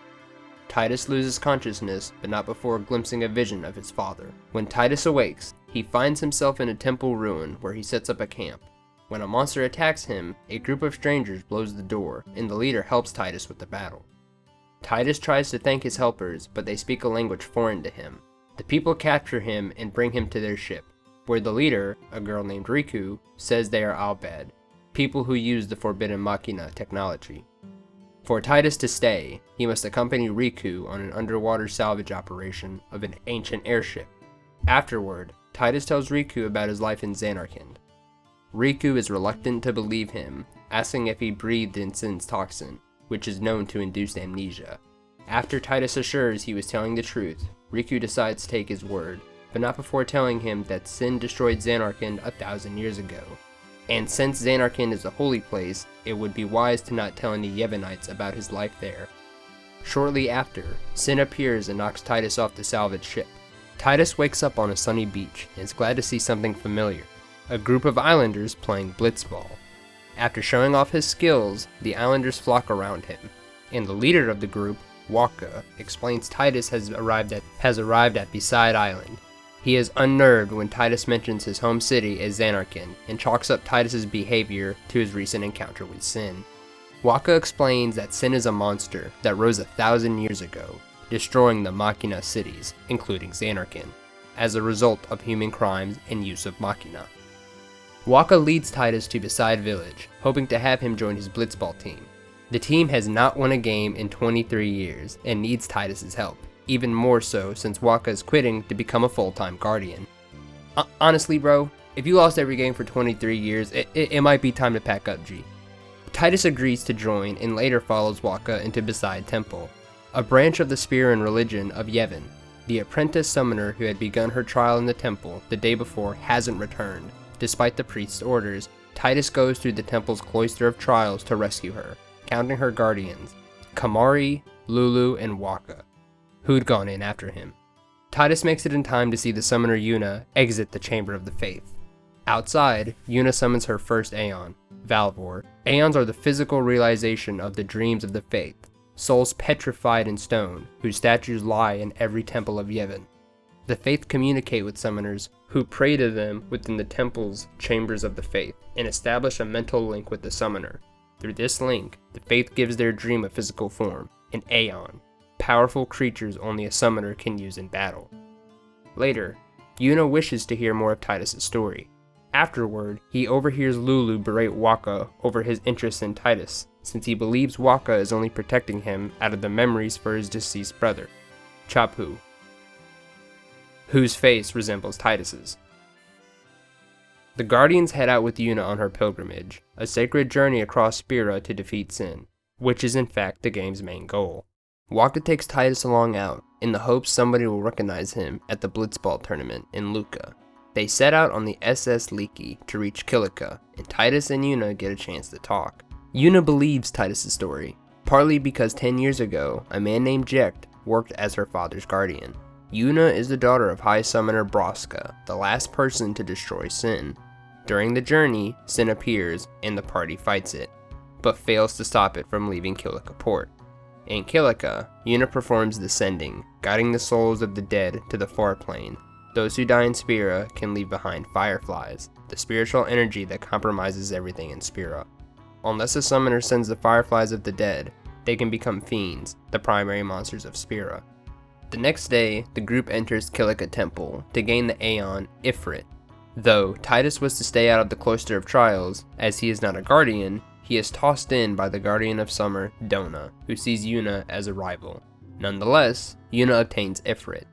A: Titus loses consciousness, but not before glimpsing a vision of his father. When Titus awakes, he finds himself in a temple ruin where he sets up a camp. When a monster attacks him, a group of strangers blows the door, and the leader helps Titus with the battle. Titus tries to thank his helpers, but they speak a language foreign to him. The people capture him and bring him to their ship, where the leader, a girl named Riku, says they are Albad, people who use the forbidden machina technology. For Titus to stay, he must accompany Riku on an underwater salvage operation of an ancient airship. Afterward, Titus tells Riku about his life in Xanarkand. Riku is reluctant to believe him, asking if he breathed in Sin's toxin, which is known to induce amnesia. After Titus assures he was telling the truth, Riku decides to take his word, but not before telling him that Sin destroyed Xanarkand 1,000 years ago. And since Xanarkand is a holy place, it would be wise to not tell any Yevonites about his life there. Shortly after, Sin appears and knocks Titus off the salvage ship. Titus wakes up on a sunny beach and is glad to see something familiar, a group of islanders playing blitzball. After showing off his skills, the islanders flock around him, and the leader of the group, Waka, explains Titus has arrived at Beside Island. He is unnerved when Titus mentions his home city as Xanarkand and chalks up Titus's behavior to his recent encounter with Sin. Waka explains that Sin is a monster that rose 1,000 years ago, destroying the Machina cities, including Xanarkand, as a result of human crimes and use of Machina. Waka leads Titus to Beside Village, hoping to have him join his blitzball team. The team has not won a game in 23 years and needs Titus's help, even more so since Waka is quitting to become a full-time guardian. Honestly bro, if you lost every game for 23 years, it might be time to pack up, G. Titus agrees to join and later follows Waka into Beside Temple, a branch of the spirit and religion of Yevon. The apprentice summoner who had begun her trial in the temple the day before hasn't returned. Despite the priest's orders, Titus goes through the temple's cloister of trials to rescue her, counting her guardians, Kamari, Lulu, and Waka, who'd gone in after him. Titus makes it in time to see the summoner Yuna exit the Chamber of the Faith. Outside, Yuna summons her first Aeon, Valvor. Aeons are the physical realization of the dreams of the Faith, souls petrified in stone, whose statues lie in every temple of Yevon. The Faith communicate with summoners who pray to them within the temple's chambers of the Faith and establish a mental link with the summoner. Through this link, the Faith gives their dream a physical form, an Aeon, powerful creatures only a summoner can use in battle. Later, Yuna wishes to hear more of Titus' story. Afterward, he overhears Lulu berate Waka over his interest in Titus, since he believes Waka is only protecting him out of the memories for his deceased brother, Chapu, whose face resembles Titus's. The Guardians head out with Yuna on her pilgrimage, a sacred journey across Spira to defeat Sin, which is in fact the game's main goal. Waka takes Titus along out, in the hopes somebody will recognize him at the Blitzball tournament in Lucca. They set out on the SS Leaky to reach Kilika, and Titus and Yuna get a chance to talk. Yuna believes Titus' story, partly because 10 years ago, a man named Jecht worked as her father's guardian. Yuna is the daughter of High Summoner Broska, the last person to destroy Sin. During the journey, Sin appears, and the party fights it, but fails to stop it from leaving Kilika Port. In Kilika, Yuna performs the Sending, guiding the souls of the dead to the far plane. Those who die in Spira can leave behind fireflies, the spiritual energy that compromises everything in Spira. Unless a summoner sends the fireflies of the dead, they can become fiends, the primary monsters of Spira. The next day, the group enters Kilika Temple to gain the Aeon Ifrit. Though Titus was to stay out of the Cloister of Trials, as he is not a guardian, he is tossed in by the Guardian of Summer, Dona, who sees Yuna as a rival. Nonetheless, Yuna obtains Ifrit.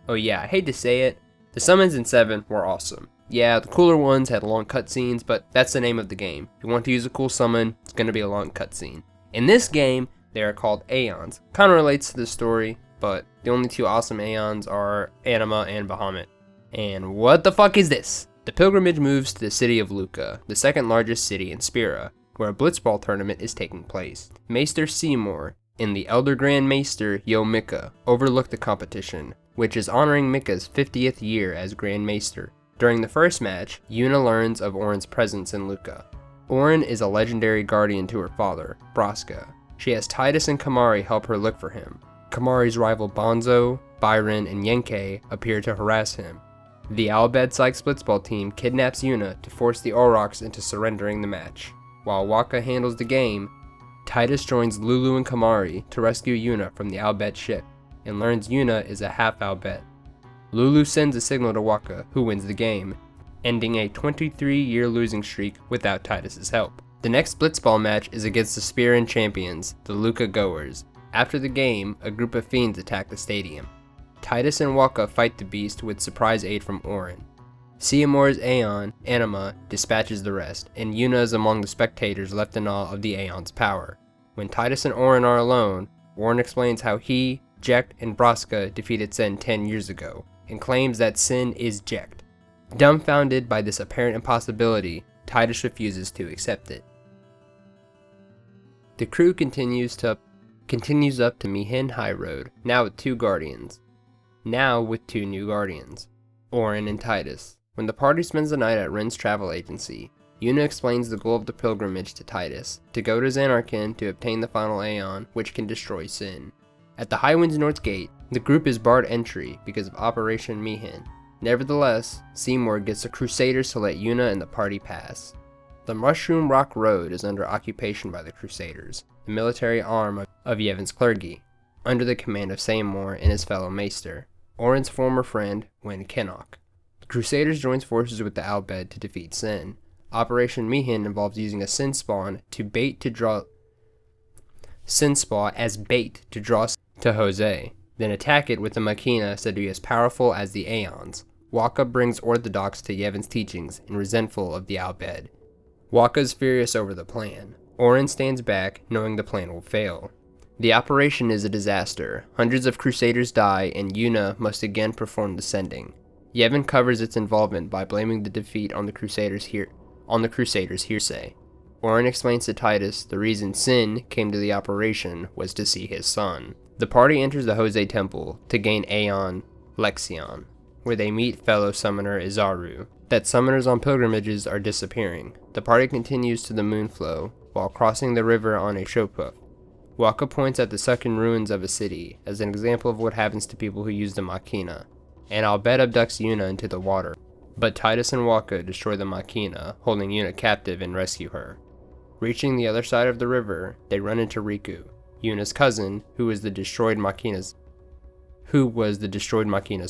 A: Oh yeah, I hate to say it, the summons in 7 were awesome. Yeah, the cooler ones had long cutscenes, but that's the name of the game. If you want to use a cool summon, it's going to be a long cutscene. In this game, they are called Aeons. Kind of relates to the story, but the only 2 awesome Aeons are Anima and Bahamut. And what the fuck is this? The pilgrimage moves to the city of Luca, the second largest city in Spira, where a blitzball tournament is taking place. Maester Seymour and the Elder Grand Maester Yo-Mika overlook the competition, which is honoring Mika's 50th year as Grand Maester. During the first match, Yuna learns of Auron's presence in Luca. Auron is a legendary guardian to her father, Braska. She has Titus and Kamari help her look for him. Kamari's rival Bonzo, Byron, and Yenke appear to harass him. The Albed Sykes blitzball team kidnaps Yuna to force the Aurochs into surrendering the match. While Waka handles the game, Titus joins Lulu and Kamari to rescue Yuna from the Albed ship, and learns Yuna is a half Albed. Lulu sends a signal to Waka, who wins the game, ending a 23-year losing streak without Titus's help. The next blitzball match is against the Spiran champions, the Luca Goers. After the game, a group of fiends attack the stadium. Titus and Waka fight the beast with surprise aid from Auron. Seymour's Aeon, Anima, dispatches the rest, and Yuna is among the spectators left in awe of the Aeon's power. When Titus and Auron are alone, Auron explains how he, Jecht, and Braska defeated Sin 10 years ago, and claims that Sin is Jecht. Dumbfounded by this apparent impossibility, Titus refuses to accept it. The crew continues up to Mihin High Road, now with 2 guardians. Now with 2 new guardians, Auron and Titus. When the party spends the night at Ren's travel agency, Yuna explains the goal of the pilgrimage to Titus, to go to Zanarkand to obtain the final Aeon, which can destroy Sin. At the Highwind's North Gate, the group is barred entry because of Operation Mihin. Nevertheless, Seymour gets the Crusaders to let Yuna and the party pass. The Mushroom Rock Road is under occupation by the Crusaders, the military arm of Yevon's clergy, under the command of Seymour and his fellow Maester, Auron's former friend, Wen Kenok. The Crusaders joins forces with the Albed to defeat Sin. Operation Mihin involves using a Sin Spawn as bait to draw to Jose, then attack it with a machina said to be as powerful as the Aeons. Waka brings orthodox to Yevon's teachings and resentful of the Albed. Waka is furious over the plan. Auron stands back, knowing the plan will fail. The operation is a disaster. Hundreds of Crusaders die, and Yuna must again perform the sending. Yevon covers its involvement by blaming the defeat on the Crusaders' hearsay. Auron explains to Titus the reason Sin came to the operation was to see his son. The party enters the Jose Temple to gain Aeon Lexion, where they meet fellow summoner Izaru. That summoners on pilgrimages are disappearing. The party continues to the Moonflow, while crossing the river on a Shopuf. Waka points at the sunken ruins of a city as an example of what happens to people who use the Machina, and Albed abducts Yuna into the water. But Titus and Waka destroy the Machina, holding Yuna captive and rescue her. Reaching the other side of the river, they run into Riku, Yuna's cousin, who was the destroyed Machina's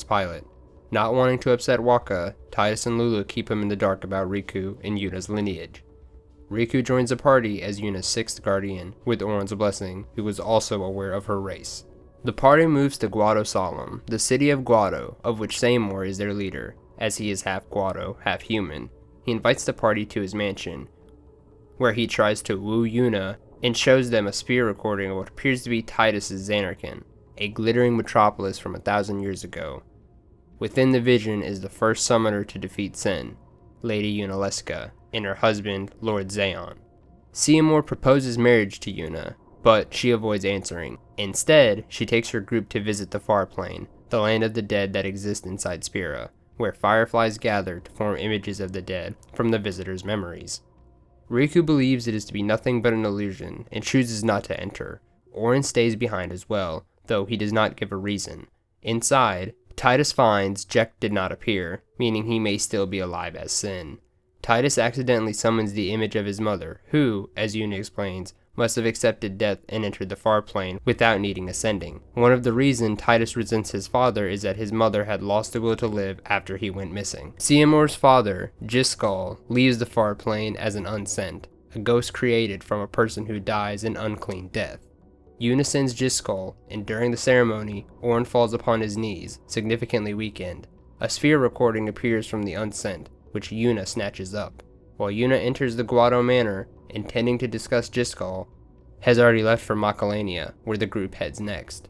A: pilot. Not wanting to upset Waka, Titus and Lulu keep him in the dark about Riku and Yuna's lineage. Riku joins the party as Yuna's 6th guardian, with Auron's blessing, who was also aware of her race. The party moves to Guado Solemn, the city of Guado, of which Seymour is their leader, as he is half Guado, half human. He invites the party to his mansion, where he tries to woo Yuna and shows them a spear recording of what appears to be Titus's Zanarkand, a glittering metropolis from 1,000 years ago. Within the vision is the first summoner to defeat Sin, Lady Yunalesca, and her husband, Lord Zaon. Seymour proposes marriage to Yuna, but she avoids answering. Instead, she takes her group to visit the Far Plane, the land of the dead that exists inside Spira, where fireflies gather to form images of the dead from the visitors' memories. Riku believes it is to be nothing but an illusion and chooses not to enter. Auron stays behind as well, though he does not give a reason. Inside, Titus finds Jecht did not appear, meaning he may still be alive as Sin. Titus accidentally summons the image of his mother, who, as Yuna explains, must have accepted death and entered the Far Plane without needing ascending. One of the reasons Titus resents his father is that his mother had lost the will to live after he went missing. Seymour's father, Jiskal, leaves the Far Plane as an unsent, a ghost created from a person who dies an unclean death. Yuna sends Jiskel, and during the ceremony, Orn falls upon his knees, significantly weakened. A sphere recording appears from the unsent, which Yuna snatches up. While Yuna enters the Guado Manor, intending to discuss Jiskel, has already left for Macalania, where the group heads next.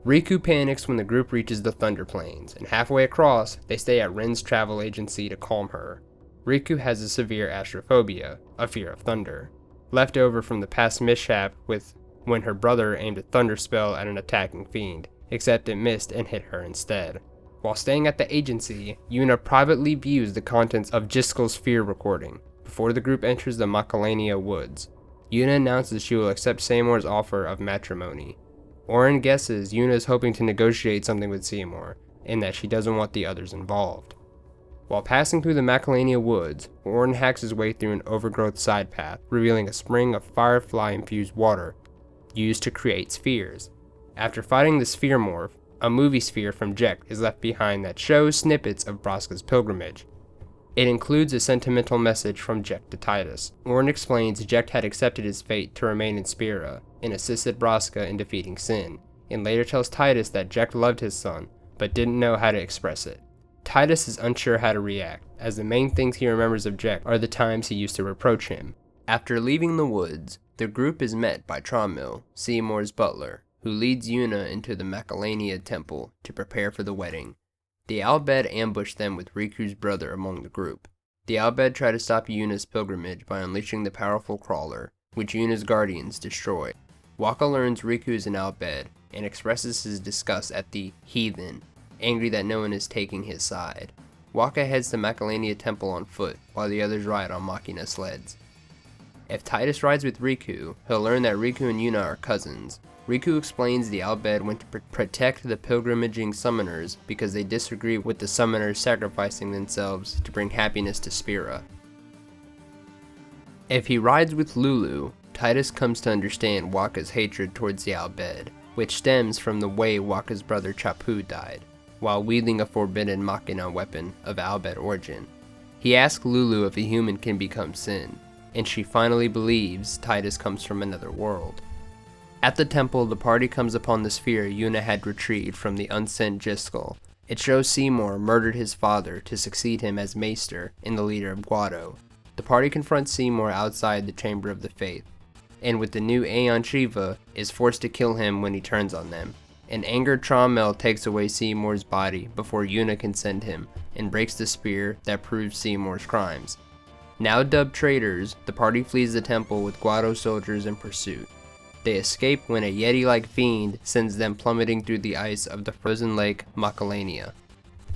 A: Riku panics when the group reaches the Thunder Plains, and halfway across, they stay at Ren's travel agency to calm her. Riku has a severe astrophobia, a fear of thunder, left over from the past mishap with when her brother aimed a thunder spell at an attacking fiend, except it missed and hit her instead. While staying at the agency, Yuna privately views the contents of Jiskel's sphere recording, before the group enters the Macalania woods. Yuna announces she will accept Seymour's offer of matrimony. Orn guesses Yuna is hoping to negotiate something with Seymour, and that she doesn't want the others involved. While passing through the Macalania woods, Orn hacks his way through an overgrowth side path, revealing a spring of firefly-infused water used to create spheres. After fighting the sphere morph, a movie sphere from Jecht is left behind that shows snippets of Braska's pilgrimage. It includes a sentimental message from Jecht to Titus. Orn explains Jecht had accepted his fate to remain in Spira and assisted Braska in defeating Sin, and later tells Titus that Jecht loved his son, but didn't know how to express it. Titus is unsure how to react, as the main things he remembers of Jecht are the times he used to reproach him. After leaving the woods, the group is met by Traumil, Seymour's butler, who leads Yuna into the Macalania temple to prepare for the wedding. The Albed ambush them with Riku's brother among the group. The Albed try to stop Yuna's pilgrimage by unleashing the powerful crawler, which Yuna's guardians destroy. Waka learns Riku is an Albed, and expresses his disgust at the heathen, angry that no one is taking his side. Waka heads to Macalania temple on foot, while the others ride on Machina sleds. If Titus rides with Riku, he'll learn that Riku and Yuna are cousins. Riku explains the Albed went to protect the pilgrimaging summoners because they disagree with the summoners sacrificing themselves to bring happiness to Spira. If he rides with Lulu, Titus comes to understand Waka's hatred towards the Albed, which stems from the way Waka's brother Chapu died, while wielding a forbidden Machina weapon of Albed origin. He asks Lulu if a human can become Sin, and she finally believes Titus comes from another world. At the temple, the party comes upon the sphere Yuna had retrieved from the unsent Jiskel. It shows Seymour murdered his father to succeed him as Maester and the leader of Guado. The party confronts Seymour outside the Chamber of the Faith, and with the new Aeon Shiva, is forced to kill him when he turns on them. An angered Traumel takes away Seymour's body before Yuna can send him, and breaks the spear that proves Seymour's crimes. Now dubbed traitors, the party flees the temple with Guado soldiers in pursuit. They escape when a Yeti-like fiend sends them plummeting through the ice of the frozen lake Macalania.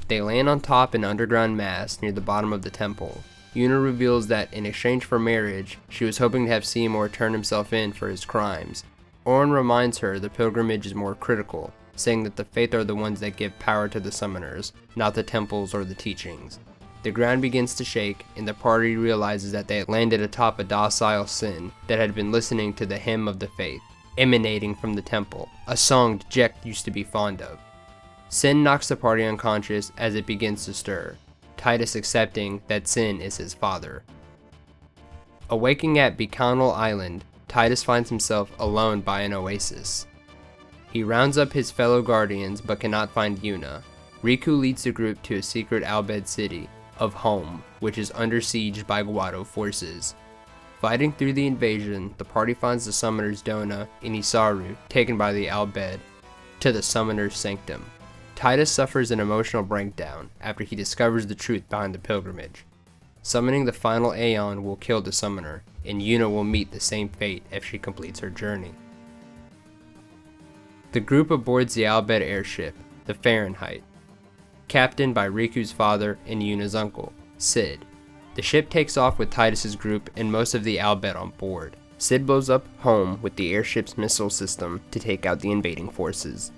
A: They land on top an underground mass near the bottom of the temple. Yuna reveals that in exchange for marriage, she was hoping to have Seymour turn himself in for his crimes. Orn reminds her the pilgrimage is more critical, saying that the faith are the ones that give power to the summoners, not the temples or the teachings. The ground begins to shake, and the party realizes that they had landed atop a docile Sin that had been listening to the hymn of the faith, emanating from the temple, a song Jecht used to be fond of. Sin knocks the party unconscious as it begins to stir, Titus accepting that Sin is his father. Awaking at Bikanal Island, Titus finds himself alone by an oasis. He rounds up his fellow guardians but cannot find Yuna. Riku leads the group to a secret Albed city of Home, which is under siege by Guado forces. Fighting through the invasion, the party finds the summoners Dona and Isaru taken by the Albed to the summoner's sanctum. Titus suffers an emotional breakdown after he discovers the truth behind the pilgrimage. Summoning the final Aeon will kill the summoner, and Yuna will meet the same fate if she completes her journey. The group aboards the Albed airship, the Fahrenheit, captained by Riku's father and Yuna's uncle, Sid. The ship takes off with Titus's group and most of the Albed on board. Sid blows up Home with the airship's missile system to take out the invading forces.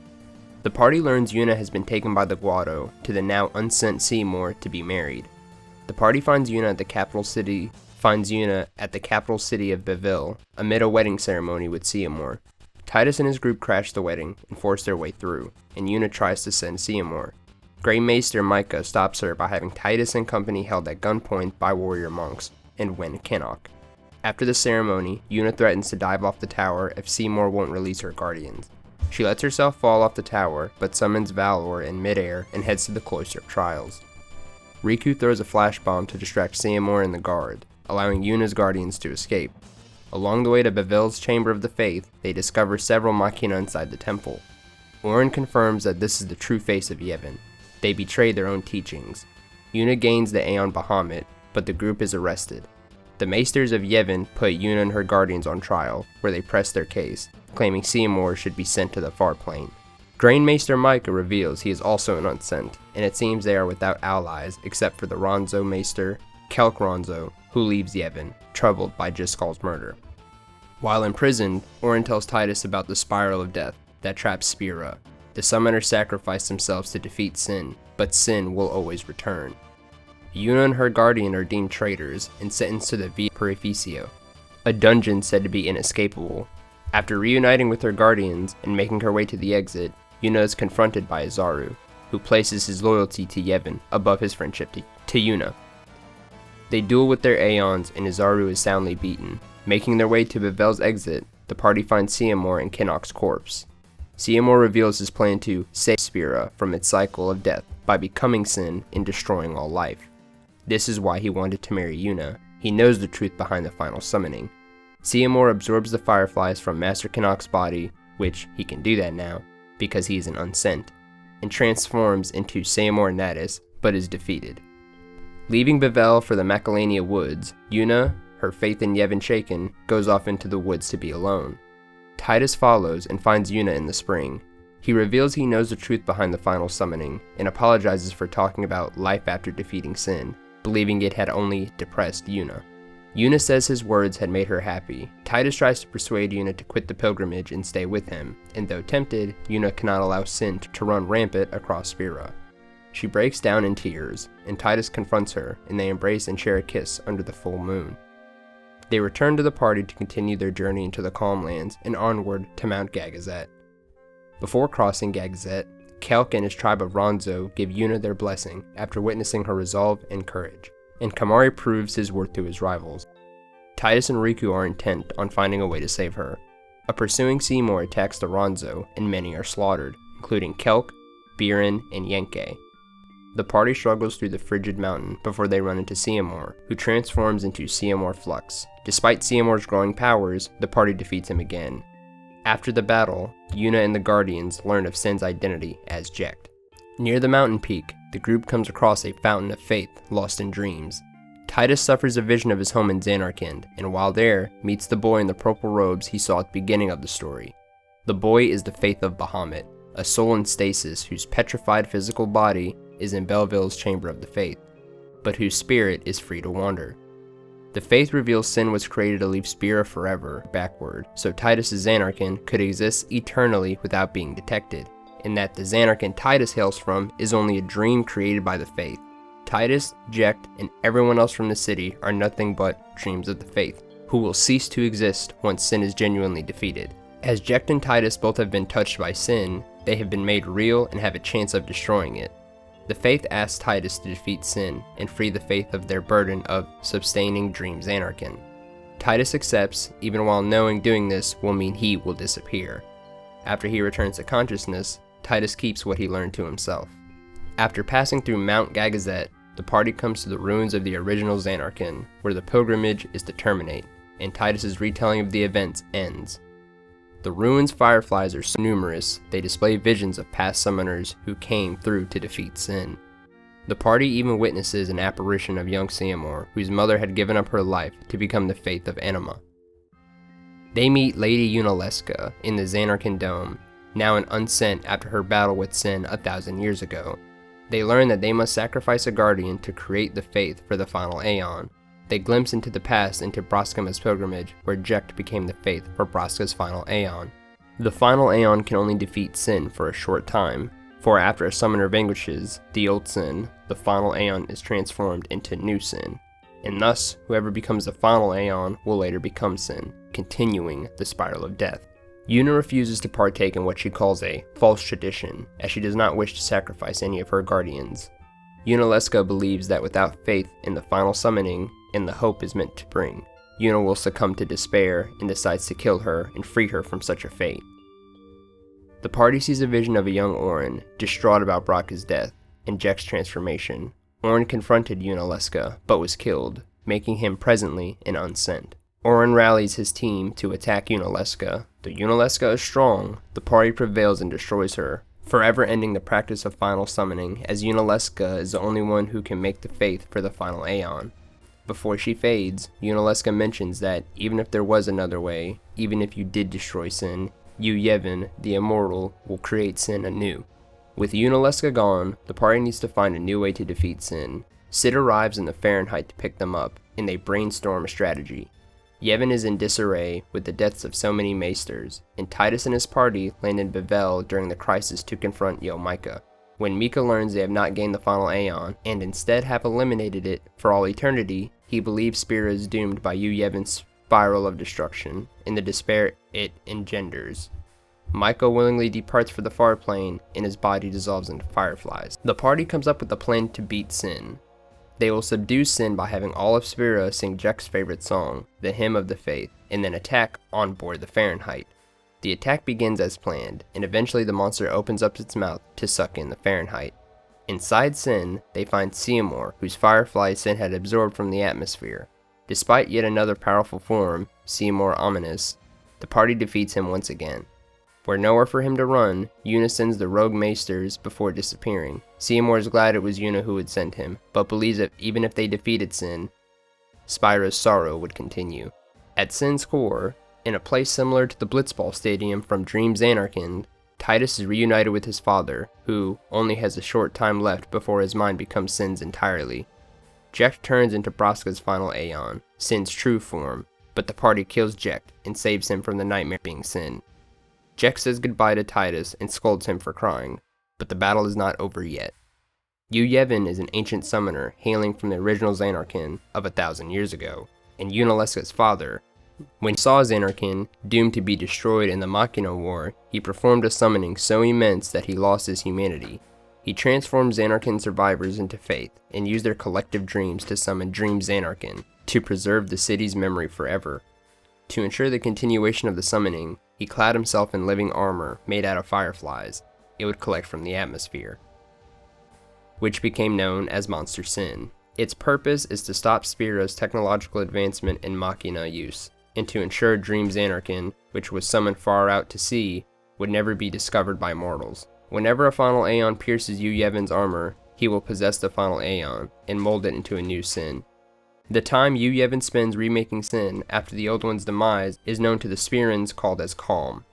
A: The party learns Yuna has been taken by the Guado to the now unsent Seymour to be married. The party finds Yuna at the capital city of Beville amid a wedding ceremony with Seymour. Titus and his group crash the wedding and force their way through, and Yuna tries to send Seymour. Grey Maester Micah stops her by having Titus and company held at gunpoint by warrior monks, and Wen Kenok. After the ceremony, Yuna threatens to dive off the tower if Seymour won't release her guardians. She lets herself fall off the tower, but summons Valor in midair and heads to the Cloister of Trials. Riku throws a flash bomb to distract Seymour and the guard, allowing Yuna's guardians to escape. Along the way to Bevel's Chamber of the Faith, they discover several machina inside the temple. Auron confirms that this is the true face of Yevon. They betray their own teachings. Yuna gains the Aeon Bahamut, but the group is arrested. The Maesters of Yevon put Yuna and her guardians on trial, where they press their case, claiming Seymour should be sent to the far plane. Grain Maester Micah reveals he is also an unsent, and it seems they are without allies except for the Ronzo Maester, Kelk Ronzo, who leaves Yevon, troubled by Jiskal's murder. While imprisoned, Auron tells Tidus about the Spiral of Death that traps Spira. The summoners sacrifice themselves to defeat Sin, but Sin will always return. Yuna and her guardian are deemed traitors and sentenced to the Via Purificio, a dungeon said to be inescapable. After reuniting with her guardians and making her way to the exit, Yuna is confronted by Azaru, who places his loyalty to Yevon above his friendship to Yuna. They duel with their Aeons and Azaru is soundly beaten. Making their way to Bevel's exit, the party finds Seymour and Kinnok's corpse. Seymour reveals his plan to save Spira from its cycle of death by becoming Sin and destroying all life. This is why he wanted to marry Yuna. He knows the truth behind the final summoning. Seymour absorbs the fireflies from Master Kinnok's body, which he can do that now, because he is an unsent, and transforms into Seymour Natus, but is defeated. Leaving Bevel for the Macalania Woods, Yuna, her faith in Yevon shaken, goes off into the woods to be alone. Tidus follows and finds Yuna in the spring. He reveals he knows the truth behind the final summoning, and apologizes for talking about life after defeating Sin, believing it had only depressed Yuna. Yuna says his words had made her happy. Tidus tries to persuade Yuna to quit the pilgrimage and stay with him, and though tempted, Yuna cannot allow Sin to run rampant across Spira. She breaks down in tears, and Tidus confronts her, and they embrace and share a kiss under the full moon. They return to the party to continue their journey into the Calm Lands and onward to Mount Gagazet. Before crossing Gagazet, Kelk and his tribe of Ronzo give Yuna their blessing after witnessing her resolve and courage, and Kamari proves his worth to his rivals. Tidus and Riku are intent on finding a way to save her. A pursuing Seymour attacks the Ronzo, and many are slaughtered, including Kelk, Biren, and Yenke. The party struggles through the frigid mountain before they run into Seymour, who transforms into Seymour Flux. Despite Seymour's growing powers, the party defeats him again. After the battle, Yuna and the Guardians learn of Sin's identity as Jecht. Near the mountain peak, the group comes across a fountain of faith lost in dreams. Tidus suffers a vision of his home in Zanarkand, and while there, meets the boy in the purple robes he saw at the beginning of the story. The boy is the faith of Bahamut, a soul in stasis whose petrified physical body is in Belleville's Chamber of the Faith, but whose spirit is free to wander. The Faith reveals Sin was created to leave Spira forever backward, so Tidus' Zanarkand could exist eternally without being detected, and that the Zanarkand Tidus hails from is only a dream created by the Faith. Tidus, Jecht, and everyone else from the city are nothing but dreams of the Faith, who will cease to exist once Sin is genuinely defeated. As Jecht and Tidus both have been touched by Sin, they have been made real and have a chance of destroying it. The Faith asks Tidus to defeat Sin and free the Faith of their burden of sustaining Dream Zanarkand. Tidus accepts, even while knowing doing this will mean he will disappear. After he returns to consciousness, Tidus keeps what he learned to himself. After passing through Mount Gagazet, the party comes to the ruins of the original Zanarkand, where the pilgrimage is to terminate, and Tidus' retelling of the events ends. The ruins' fireflies are so numerous, they display visions of past summoners who came through to defeat Sin. The party even witnesses an apparition of young Seymour, whose mother had given up her life to become the faith of Anima. They meet Lady Yunalesca in the Zanarkand Dome, now an unsent after her battle with Sin 1,000 years ago. They learn that they must sacrifice a guardian to create the faith for the final Aeon. They glimpse into the past into Braskama's pilgrimage, where Jecht became the faith for Braska's final Aeon. The final Aeon can only defeat Sin for a short time, for after a summoner vanquishes the old Sin, the final Aeon is transformed into new Sin, and thus whoever becomes the final Aeon will later become Sin, continuing the spiral of death. Yuna refuses to partake in what she calls a false tradition, as she does not wish to sacrifice any of her guardians. Yunalesca believes that without faith in the final summoning and the hope is meant to bring, Yuna will succumb to despair and decides to kill her and free her from such a fate. The party sees a vision of a young Orin, distraught about Braca's death and Jecht's transformation. Orin confronted Yunalesca, but was killed, making him presently an unsent. Orin rallies his team to attack Yunalesca. Though Yunalesca is strong, the party prevails and destroys her, forever ending the practice of final summoning, as Yunalesca is the only one who can make the faith for the final Aeon. Before she fades, Yunalesca mentions that even if there was another way, even if you did destroy Sin, you Yevon, the immortal, will create Sin anew. With Yunalesca gone, the party needs to find a new way to defeat Sin. Sid arrives in the Fahrenheit to pick them up, and they brainstorm a strategy. Yevon is in disarray with the deaths of so many maesters, and Titus and his party land in Bevel during the crisis to confront Mika. When Mika learns they have not gained the final Aeon, and instead have eliminated it for all eternity, he believes Spira is doomed by Yevon's spiral of destruction, and the despair it engenders. Mika willingly departs for the far plane, and his body dissolves into fireflies. The party comes up with a plan to beat Sin. They will subdue Sin by having all of Spira sing Jecht's favorite song, the Hymn of the Faith, and then attack on board the Fahrenheit. The attack begins as planned, and eventually the monster opens up its mouth to suck in the Fahrenheit. Inside Sin, they find Seymour, whose firefly Sin had absorbed from the atmosphere. Despite yet another powerful form, Seymour Ominous, the party defeats him once again. Where nowhere for him to run, Yuna sends the rogue maesters before disappearing. Seymour is glad it was Yuna who had sent him, but believes that even if they defeated Sin, Spira's sorrow would continue. At Sin's core, in a place similar to the Blitzball Stadium from Dreams Anarchin, Titus is reunited with his father, who only has a short time left before his mind becomes Sin's entirely. Jecht turns into Braska's final Aeon, Sin's true form, but the party kills Jecht and saves him from the nightmare being Sin. Jecht says goodbye to Titus and scolds him for crying, but the battle is not over yet. Yevon is an ancient summoner hailing from the original Zanarkand of 1,000 years ago, and Yunalesca's father. When he saw Zanarkand doomed to be destroyed in the Machina War, he performed a summoning so immense that he lost his humanity. He transformed Zanarkand survivors into faith and used their collective dreams to summon Dream Zanarkand to preserve the city's memory forever. To ensure the continuation of the summoning, he clad himself in living armor made out of fireflies it would collect from the atmosphere, which became known as Monster Sin. Its purpose is to stop Spira's technological advancement in Machina use, and to ensure Dream Zanarkand, which was summoned far out to sea, would never be discovered by mortals. Whenever a final Aeon pierces Yevon's armor, he will possess the final Aeon and mold it into a new Sin. The time Yevon spends remaking Sin after the old one's demise is known to the Spirans called as Calm.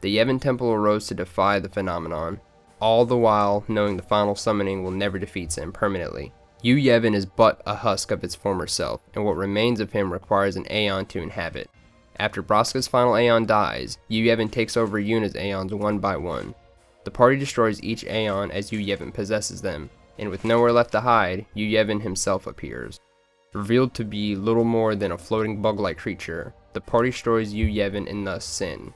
A: The Yevon Temple arose to defy the phenomenon, all the while knowing the final summoning will never defeat Sin permanently. Yevon is but a husk of its former self, and what remains of him requires an Aeon to inhabit. After Braska's final Aeon dies, Yevon takes over Yuna's Aeons one by one. The party destroys each Aeon as Yevon possesses them, and with nowhere left to hide, Yevon himself appears. Revealed to be little more than a floating bug-like creature, the party destroys Yevon and thus Sin.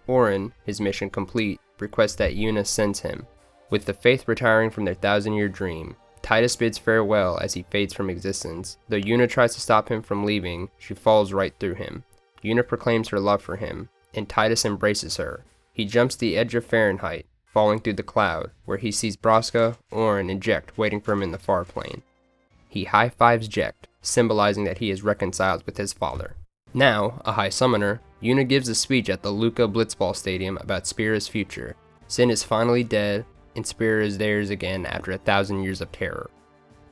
A: Orin, his mission complete, requests that Yuna sends him. With the Faith retiring from their 1,000-year dream, Titus bids farewell as he fades from existence. Though Yuna tries to stop him from leaving, she falls right through him. Yuna proclaims her love for him, and Titus embraces her. He jumps the edge of Fahrenheit, falling through the cloud, where he sees Braska, Orin, and Jecht waiting for him in the far plane. He high-fives Jecht, symbolizing that he is reconciled with his father. Now, a high summoner, Yuna gives a speech at the Luka Blitzball Stadium about Spira's future. Sin is finally dead, and Spira is theirs again after 1,000 years of terror.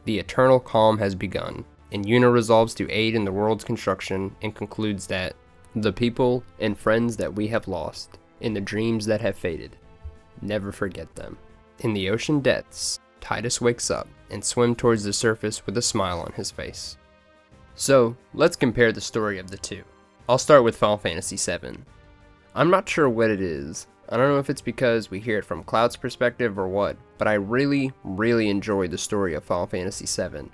A: The eternal calm has begun, and Yuna resolves to aid in the world's construction and concludes that the people and friends that we have lost, and the dreams that have faded, never forget them. In the ocean depths, Titus wakes up and swims towards the surface with a smile on his face. So, let's compare the story of the two. I'll start with Final Fantasy VII. I'm not sure what it is. I don't know if it's because we hear it from Cloud's perspective or what, but I really enjoy the story of Final Fantasy VII.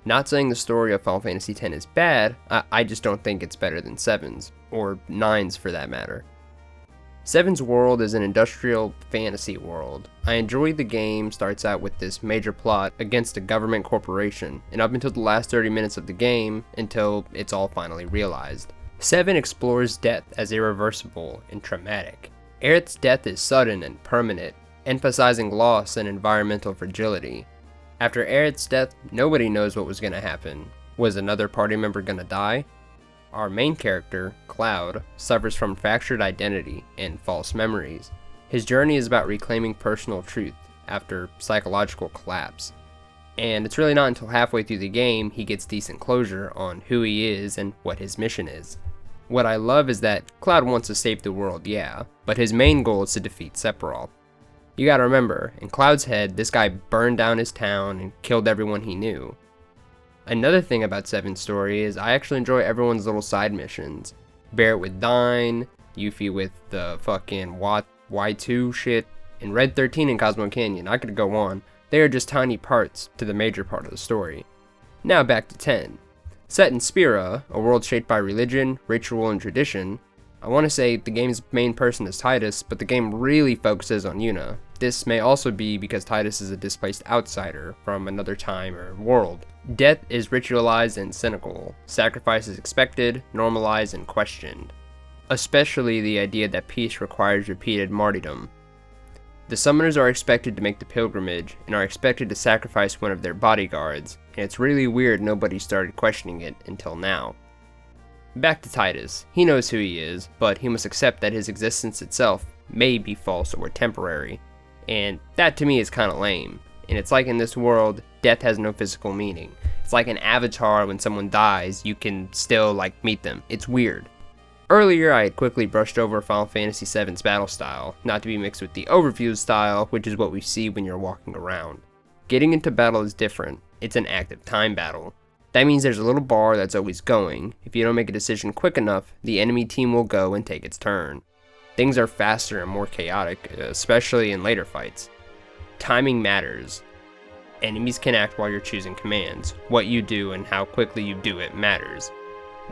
A: Not saying the story of Final Fantasy X is bad, I just don't think it's better than 7's, or 9's for that matter. Seven's world is an industrial fantasy world. I enjoy the game starts out with this major plot against a government corporation, and up until the last 30 minutes of the game, until it's all finally realized. 7 explores death as irreversible and traumatic. Aerith's death is sudden and permanent, emphasizing loss and environmental fragility. After Aerith's death, nobody knows what was going to happen. Was another party member going to die? Our main character, Cloud, suffers from fractured identity and false memories. His journey is about reclaiming personal truth after psychological collapse. And it's really not until halfway through the game he gets decent closure on who he is and what his mission is. What I love is that Cloud wants to save the world, yeah, but his main goal is to defeat Sephiroth. You gotta remember, in Cloud's head, this guy burned down his town and killed everyone he knew. Another thing about 7's story is I actually enjoy everyone's little side missions. Barrett with Dyne, Yuffie with the fucking Y2 shit, and Red 13 in Cosmo Canyon. I could go on. They are just tiny parts to the major part of the story. Now back to 10. Set in Spira, a world shaped by religion, ritual, and tradition, I want to say the game's main person is Tidus, but the game really focuses on Yuna. This may also be because Tidus is a displaced outsider from another time or world. Death is ritualized and cynical. Sacrifice is expected, normalized, and questioned. Especially the idea that peace requires repeated martyrdom. The summoners are expected to make the pilgrimage and are expected to sacrifice one of their bodyguards, and it's really weird nobody started questioning it until now. Back to Tidus. He knows who he is, but he must accept that his existence itself may be false or temporary, and that to me is kinda lame. And it's like in this world, death has no physical meaning. It's like an avatar when someone dies, you can still meet them. It's weird. Earlier I had quickly brushed over Final Fantasy VII's battle style, not to be mixed with the overview style, which is what we see when you're walking around. Getting into battle is different. It's an active time battle. That means there's a little bar that's always going. If you don't make a decision quick enough, the enemy team will go and take its turn. Things are faster and more chaotic, especially in later fights. Timing matters. Enemies can act while you're choosing commands. What you do and how quickly you do it matters.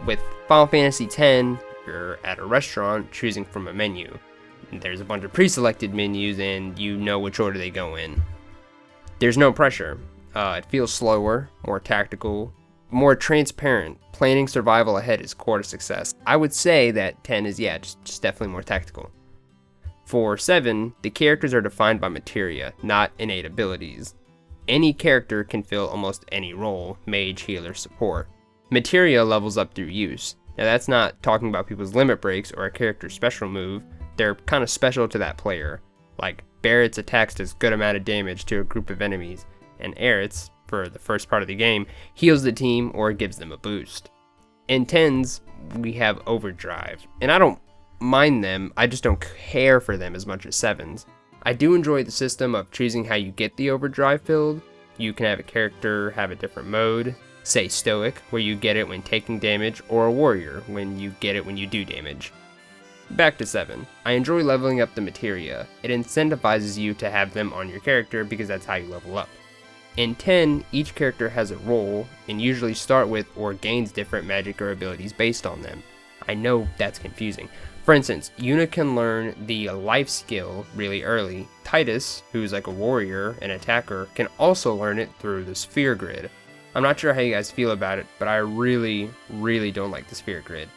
A: With Final Fantasy X, you're at a restaurant choosing from a menu. There's a bunch of pre-selected menus and you know which order they go in. There's no pressure. It feels slower, more tactical, more transparent. Planning survival ahead is core to success. I would say that 10 is, just definitely more tactical. For 7, the characters are defined by materia, not innate abilities. Any character can fill almost any role, mage, healer, support. Materia levels up through use. Now that's not talking about people's limit breaks or a character's special move. They're kind of special to that player. Like Barrett's attacks does good amount of damage to a group of enemies, and Aerith's, for the first part of the game, heals the team or gives them a boost. In 10s, we have Overdrive, and I don't mind them, I just don't care for them as much as 7s. I do enjoy the system of choosing how you get the Overdrive filled. You can have a character have a different mode, say Stoic, where you get it when taking damage, or a Warrior, when you get it when you do damage. Back to 7. I enjoy leveling up the materia. It incentivizes you to have them on your character because that's how you level up. In 10, each character has a role, and usually start with or gains different magic or abilities based on them. I know that's confusing. For instance, Yuna can learn the life skill really early. Tidus, who's like a warrior and attacker, can also learn it through the sphere grid. I'm not sure how you guys feel about it, but I really don't like the sphere grid.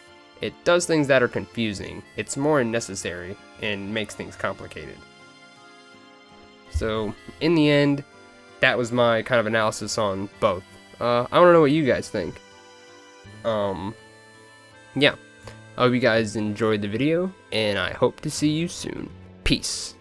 A: It does things that are confusing. It's more unnecessary and makes things complicated. So, in the end, that was my kind of analysis on both. I want to know what you guys think. Yeah. I hope you guys enjoyed the video, and I hope to see you soon. Peace.